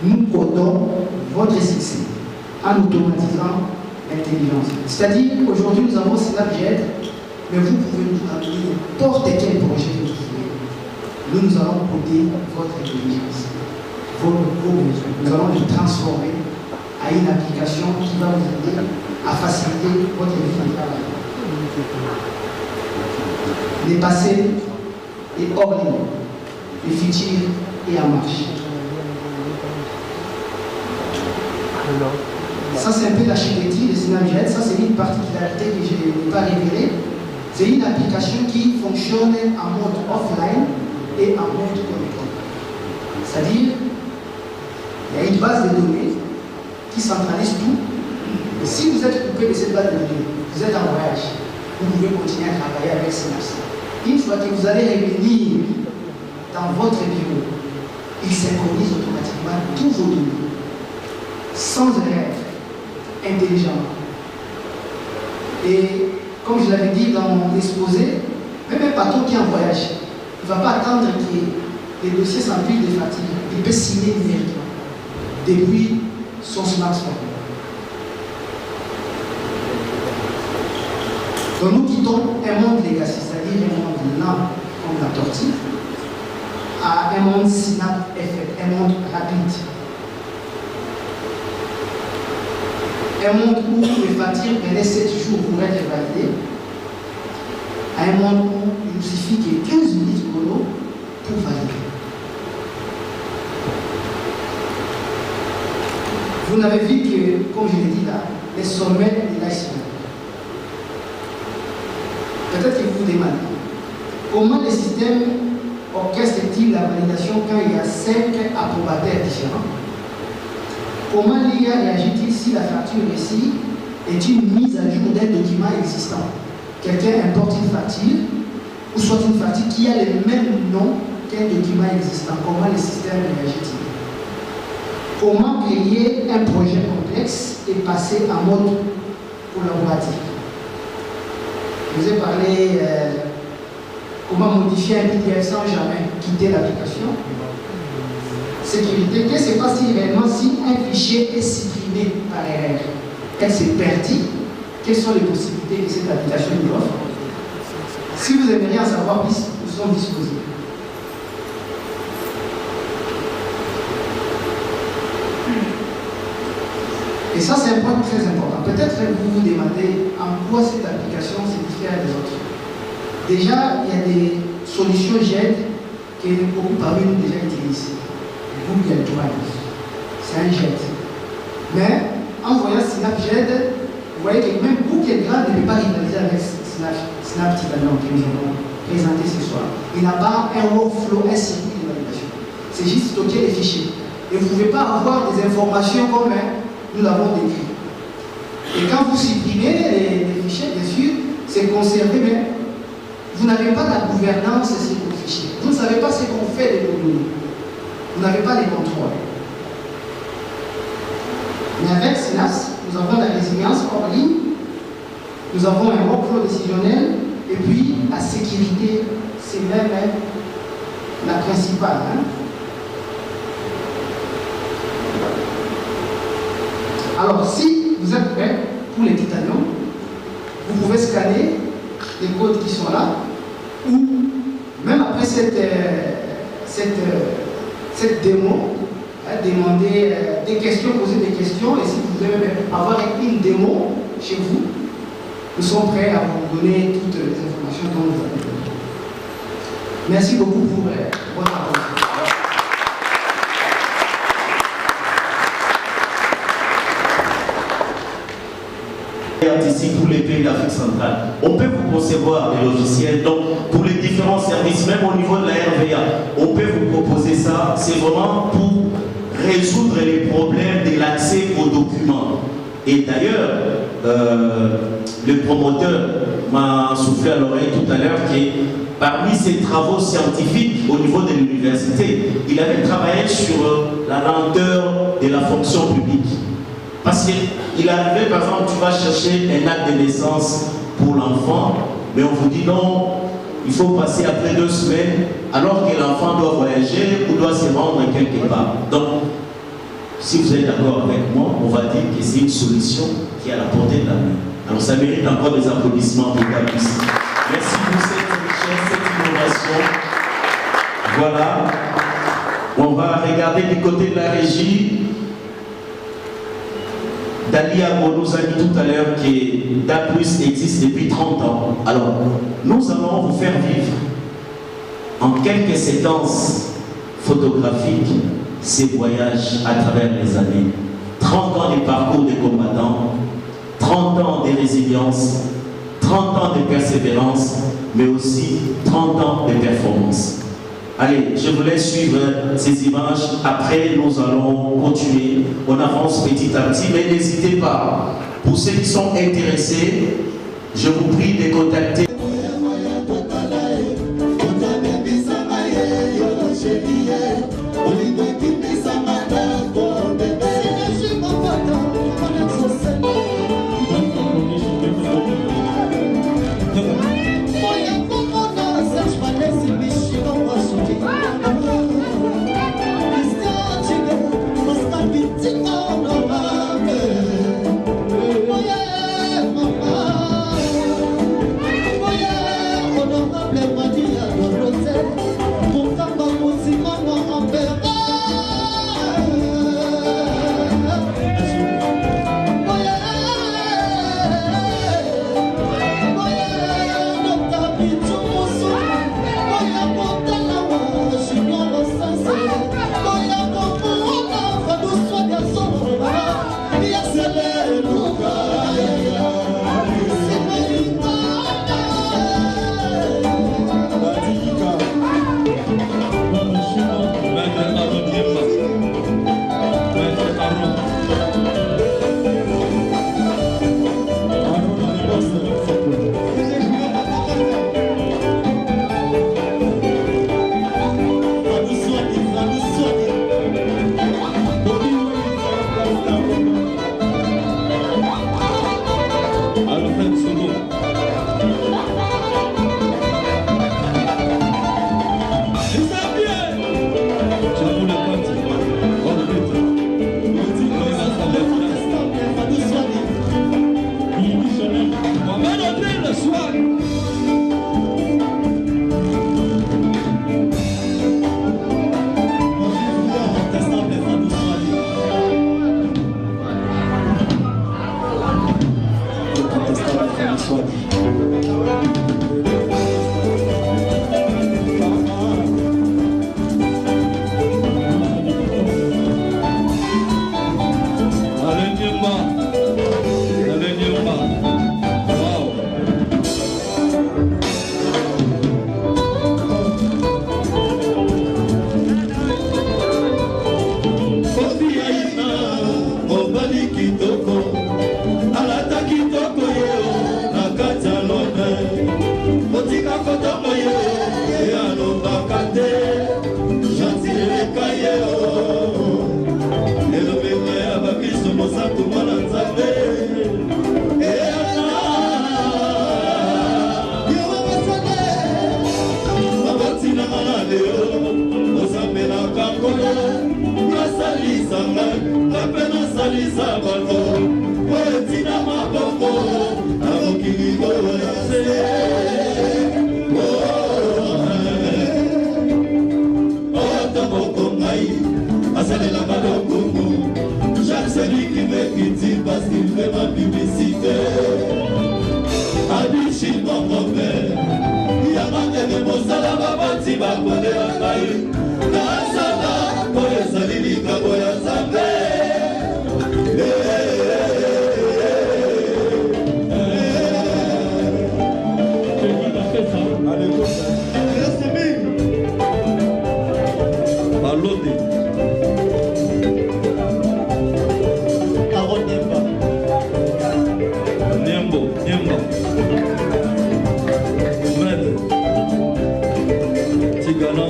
nous codons votre succès en automatisant l'intelligence. C'est-à-dire, aujourd'hui, nous avons Snapchat, mais vous pouvez nous amener n'importe quel projet que vous voulez. Nous allons coder votre intelligence, vos besoins. Nous allons le transformer à une application qui va vous aider à faciliter votre vie de travail. Les passés et hors ligne, le futur est en marche. Ça, c'est un peu l'architecture de Snapchat. Ça, c'est une particularité que je n'ai pas révélée. C'est une application qui fonctionne en mode offline et en mode connecté. C'est-à-dire, il y a une base de données qui centralise tout. Et si vous êtes coupé de cette base de données, vous êtes en voyage, vous pouvez continuer à travailler avec Synapse. Une fois que vous allez revenir dans votre bureau, il synchronise automatiquement tous vos données, sans erreur, intelligemment. Et comme je l'avais dit dans mon exposé, même un patron qui est en voyage, il ne va pas attendre que les dossiers s'emplissent de fatigue. Il peut signer numériquement depuis son smartphone. Donc nous quittons un monde legacy, c'est-à-dire un monde lent comme la tortue, à un monde snap effect, un monde rapide. Un monde où les fatigues prenaient 7 jours pour être validées, à un monde où il nous suffit que 15 minutes chrono pour valider. Vous n'avez vu que, comme je l'ai dit là, les sommets de l'iceberg. Peut-être que vous vous demandez comment le système orchestre-t-il la validation quand il y a 5 approbataires différents? Comment l'IA réagit-il si la facture ici est une mise à jour d'un document existant? Quelqu'un importe une facture, ou soit une facture qui a le même nom qu'un document existant. Comment le système réagit-il? Comment créer un projet complexe et passer en mode collaboratif? Je vous ai parlé comment modifier un PDF sans jamais quitter l'application. Sécurité, qu'est-ce qui se passe réellement si un fichier est supprimé par erreur? Elle s'est perdue. Quelles sont les possibilités que cette application nous offre? Si vous aimeriez en savoir plus, nous sommes disposés. Et ça, c'est un point très important. Peut-être que vous vous demandez en quoi cette application se diffère des autres. Déjà, il y a des solutions GED que beaucoup parmi nous déjà utilisent. Google Drive, c'est un GED. Mais en voyant Snapchat, vous voyez que même Google Drive ne peut pas rivaliser avec Snap Titanium que nous allons présenter ce soir. Il n'a pas un workflow, un circuit de validation. C'est juste stocker les fichiers. Et vous ne pouvez pas avoir des informations comme nous l'avons décrit. Et quand vous supprimez les fichiers, bien sûr, c'est conservé, mais vous n'avez pas la gouvernance sur vos fichiers. Vous ne savez pas ce qu'on fait de vos données. Vous n'avez pas les contrôles. Mais avec Synapse, nous avons la résilience hors ligne, nous avons un workflow décisionnel, et puis la sécurité, c'est même la principale. Alors, si vous êtes prêts pour les titaniums, vous pouvez scanner les codes qui sont là, ou même après cette démo, demander des questions, poser des questions, et si vous voulez même avoir une démo chez vous, nous sommes prêts à vous donner toutes les informations dont vous avez besoin. Merci beaucoup pour votre attention. Ici pour les pays d'Afrique centrale. On peut vous concevoir des logiciels, donc pour les différents services, même au niveau de la RVA, on peut vous proposer ça. C'est vraiment pour résoudre les problèmes de l'accès aux documents. Et d'ailleurs, le promoteur m'a soufflé à l'oreille tout à l'heure que parmi ses travaux scientifiques au niveau de l'université, il avait travaillé sur la lenteur de la fonction publique. Parce qu'il arrivait, par exemple, tu vas chercher un acte de naissance pour l'enfant, mais on vous dit non, il faut passer après 2 semaines, alors que l'enfant doit voyager ou doit se rendre quelque part. Donc, si vous êtes d'accord avec moi, on va dire que c'est une solution qui est à la portée de la main. Alors ça mérite encore des applaudissements pour Gabus. Merci pour cette richesse, cette innovation. Voilà. On va regarder du côté de la régie. Dalia nous a dit tout à l'heure que DA+ existe depuis 30 ans. Alors, nous allons vous faire vivre en quelques séquences photographiques ces voyages à travers les années. 30 ans de parcours des combattants, 30 ans de résilience, 30 ans de persévérance, mais aussi 30 ans de performance. Allez, je vous laisse suivre ces images. Après, nous allons continuer. On avance petit à petit, mais n'hésitez pas. Pour ceux qui sont intéressés, je vous prie de contacter.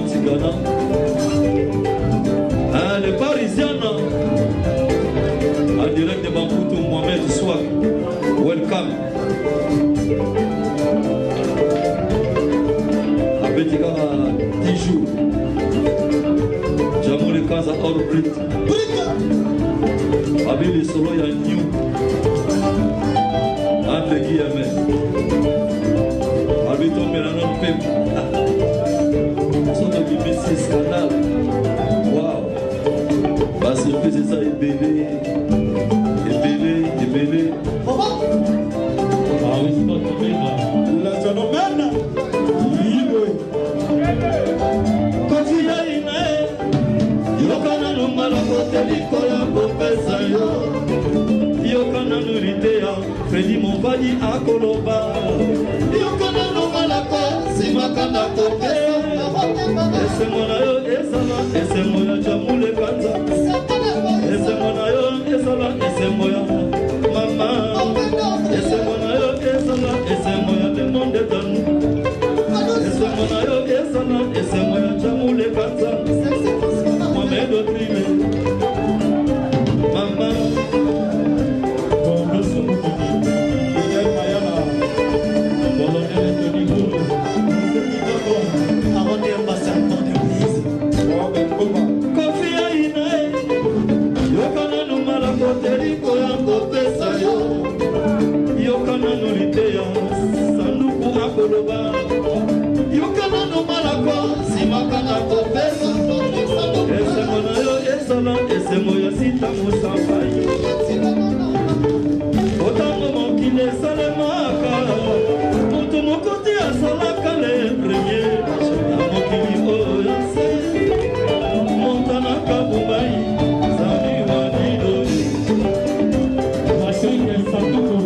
Tigana. Les Parisiennes, en direct de Bambuto, Mohamed Swag. Welcome. Abetika 10 jours. Jamou le Kaza Orbit. Abili Solo ya New. Ante Guillemets. Abito Melanon Pep. Sont de BBC Scandale. Waouh. Bah, surprise, c'est ça, ébélé. Ah oui, c'est pas tombé là. La phénomène. Quand il y a une aile, Yokana no malakote likoya kopesa yo. Yokana no litea, Freddy Mombadi akoloba. Yokana no malako, simakana kopesa. Ese mwana yo esala, ese moya jamule kanza. Ese mwana yo esala, ese moya mama. Ese mwana yo esala, ese moya le monde tanu. Ese mwana yo esala, ese moya jamule kanza. Mohamed Otrime, mama. Yokana no litea, sanduku akoloba. Yokana no malako, simakana kopesa. Ese mwana yo esala, ese moya sita musafai. Otango mokile salemaka, mutu mokoti asalaka le premier. Mokili oyo se, montana kabumbai, zami wanido. Masenge sanduku.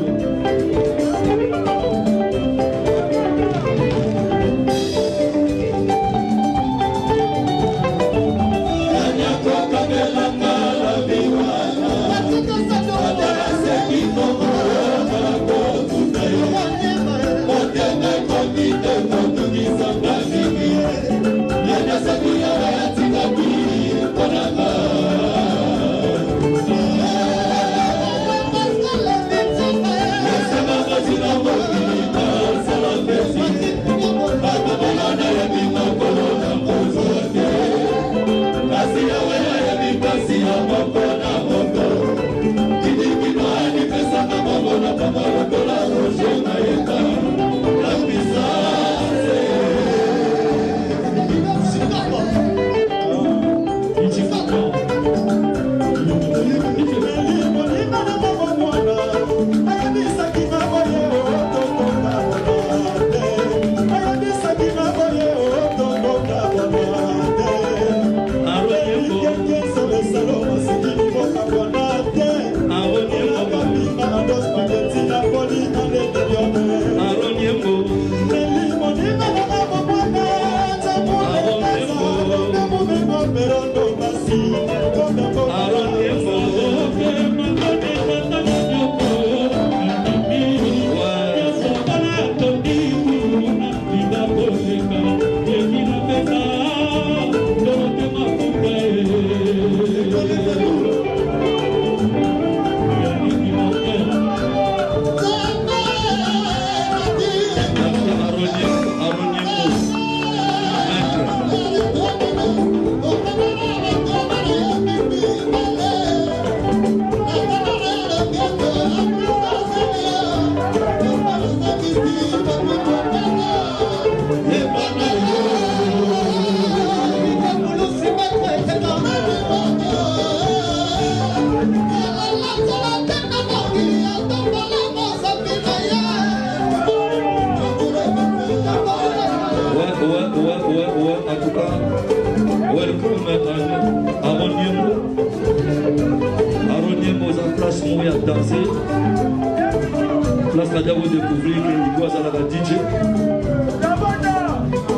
Place la vous découvrir que il doit aller à la DJ.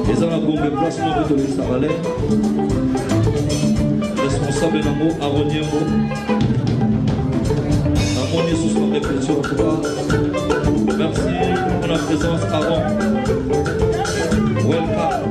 Ils ont la bombe place de l'Israël. Responsable d'un mot, Aroniemo. Amon Jesus pour réflexion en tout cas. Merci pour la présence, Aaron. Welcome.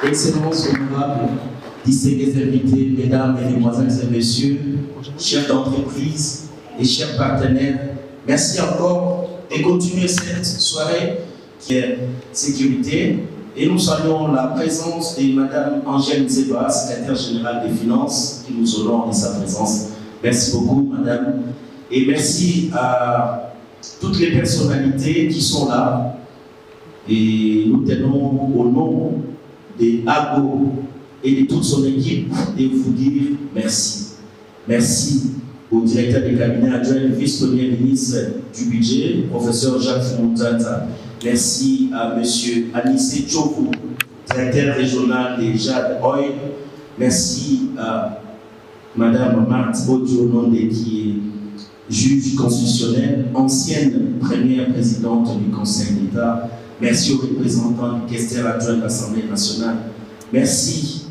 Excellences honorables, distingués invités, mesdames, mesdemoiselles et messieurs, chefs d'entreprise et chers partenaires, merci encore de continuer cette soirée qui est sécurité. Et nous saluons la présence de Madame Angèle Zeba, secrétaire générale des Finances, qui nous honore de sa présence. Merci beaucoup, Madame. Et merci à toutes les personnalités qui sont là. Et nous tenons au nom de Ago et de toute son équipe de vous dire merci. Merci au directeur des cabinets adjoint, vice-premier ministre du budget, professeur Jacques Montanta. Merci à M. Anissé Tchokou, directeur régional des Jade Oil. Merci à Mme Marthe Odiononde, qui est juge constitutionnel, ancienne première présidente du Conseil d'État. Merci aux représentants du questeur adjoint de l'Assemblée nationale. Merci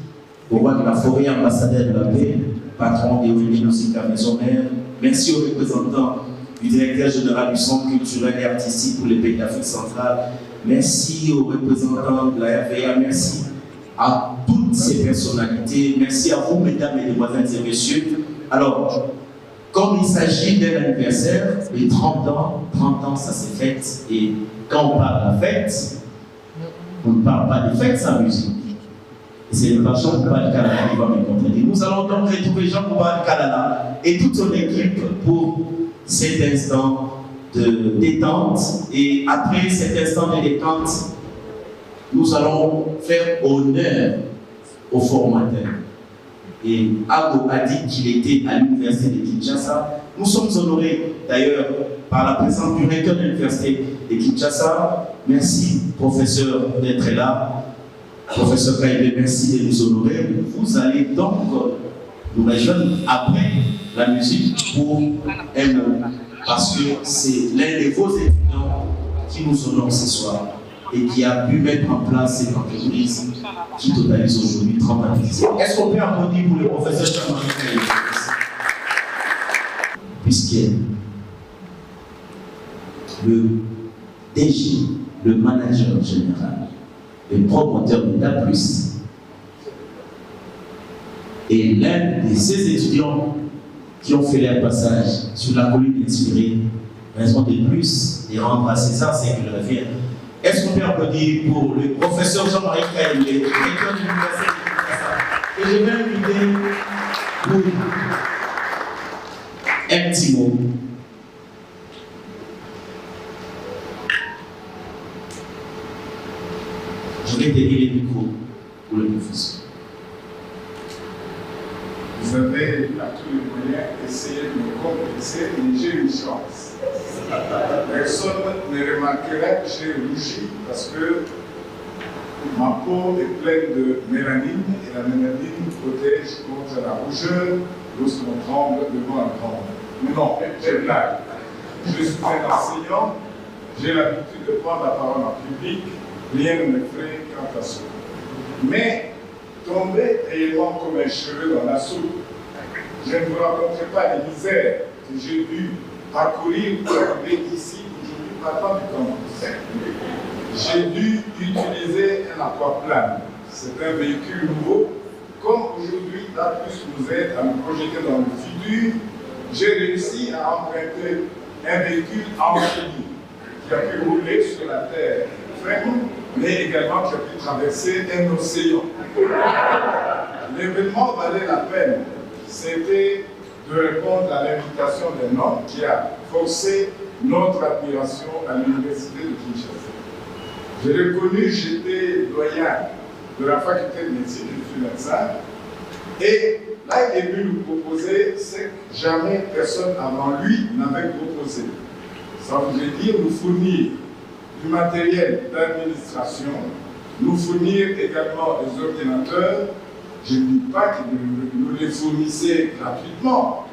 au roi de la forêt, ambassadeur de la paix, patron des Réunions Musique à Maison-Mère. Merci aux représentants du directeur général du Centre culturel et artistique pour les pays d'Afrique centrale. Merci aux représentants de la RVA. Merci à toutes ces personnalités. Merci à vous, mesdames, mesdemoiselles et messieurs. Alors, comme il s'agit d'un anniversaire, les 30 ans, ça s'est fait. Et quand on parle de la fête, on ne parle pas de fête sans musique. Et c'est le Jean Koubal Kalala qui va me contredire. Nous allons donc retrouver Jean Koubal Kalala et toute son équipe pour cet instant de détente. Et après cet instant de détente, nous allons faire honneur au formateur. Et Ago a dit qu'il était à l'université de Kinshasa. Nous sommes honorés d'ailleurs par la présence du recteur de l'université de Kinshasa. Merci, professeur, d'être là. Professeur Kaïbe, merci de nous honorer. Vous allez donc nous rejoindre après la musique pour un mot. Parce que c'est l'un de vos étudiants qui nous honore ce soir et qui a pu mettre en place cette entreprise qui totalise aujourd'hui 30 ans. Est-ce qu'on peut applaudir pour le professeur Jean-Marie Kaïbe? Puisque le DG, le manager général, le promoteur de DA+, est l'un de ces étudiants qui ont fait leur passage sur la colline inspirée, raison de plus de rendre à César ce qu'il revient. Est-ce qu'on peut applaudir pour le professeur Jean-Marie Kaïbe, recteur de l'université de Kinshasa? Et je vais inviter pour un petit mot. Je vais tenir les micros pour le professeur. Vous avez, à tous les moyens, essayé de me complexer et j'ai une chance. Personne ne remarquera que j'ai rougi parce que ma peau est pleine de mélanine et la mélanine protège contre la rougeur lorsqu'on tremble devant un grand. Mais non, j'ai blague. Je suis un enseignant, j'ai l'habitude de prendre la parole en public, rien ne m'effraie quant à ça. Mais tomber réellement comme un cheveu dans la soupe, je ne vous raconterai pas les misères que j'ai dû parcourir pour arriver ici aujourd'hui partant du campus. J'ai dû utiliser un aquaplane. C'est un véhicule nouveau. Comme aujourd'hui, DA+ nous aide à nous projeter dans le futur, j'ai réussi à emprunter un véhicule amphibie qui a pu rouler sur la terre ferme, mais également qui a pu traverser un océan. L'événement valait la peine. C'était de répondre à l'invitation d'un homme qui a forcé notre admiration à l'université de Kinshasa. J'ai reconnu, j'étais doyen de la faculté de médecine, je suis médecin, et là il est venu nous proposer ce que jamais personne avant lui n'avait proposé. Ça voulait dire nous fournir du matériel d'administration, nous fournir également des ordinateurs. Je ne dis pas que nous les fournissait gratuitement,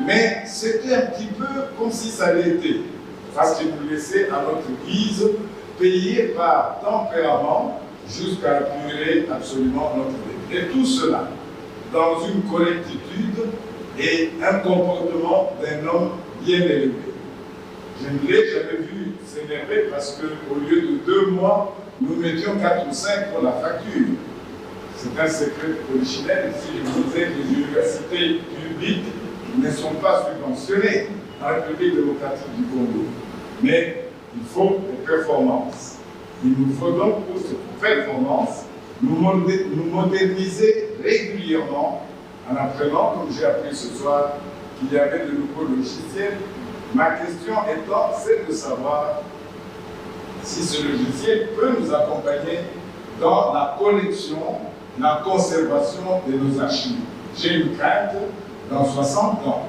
mais c'était un petit peu comme si ça l'était, parce qu'ils nous laissaient à notre guise, payés par tempérament, jusqu'à apurer absolument notre dette. Et tout cela dans une correctitude et un comportement d'un homme bien élevé. Je ne l'ai jamais vu s'énerver parce qu'au lieu de 2 mois, nous mettions 4 ou 5 pour la facture. C'est un secret de polichinelle. Si je disais que les universités publiques ne sont pas subventionnées en République démocratique du Congo. Mais il faut des performances. Il nous faut donc pour ces performances nous moderniser régulièrement en apprenant, comme j'ai appris ce soir, qu'il y avait de nouveaux logiciels. Ma question étant, c'est de savoir si ce logiciel peut nous accompagner dans la collection, la conservation de nos archives. J'ai une crainte, dans 60 ans,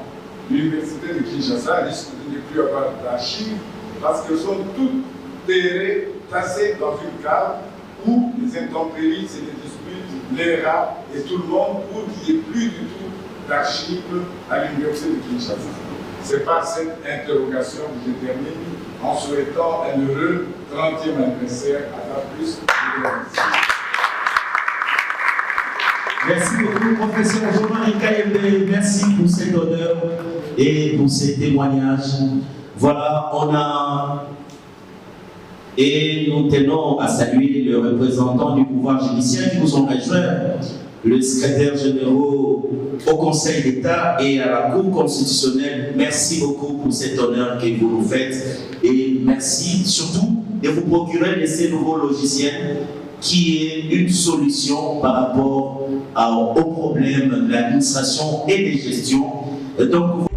l'université de Kinshasa risque de ne plus avoir d'archives parce qu'elles sont toutes terrées, tassées dans une cave où les intempéries, c'est des disputes, les rats et tout le monde pour qu'il n'y ait plus du tout d'archives à l'université de Kinshasa. C'est par cette interrogation que je termine en souhaitant un heureux 30e anniversaire à la plus. Merci beaucoup, professeur Jean-Marie Kayembe. Merci pour cet honneur et pour ces témoignages. Voilà, et nous tenons à saluer le représentant du pouvoir judiciaire qui nous ont rejoints, le secrétaire général au Conseil d'État et à la Cour constitutionnelle. Merci beaucoup pour cet honneur que vous nous faites et merci surtout de vous procurer de ces nouveaux logiciels qui est une solution par rapport aux problèmes de l'administration et de gestion. Donc,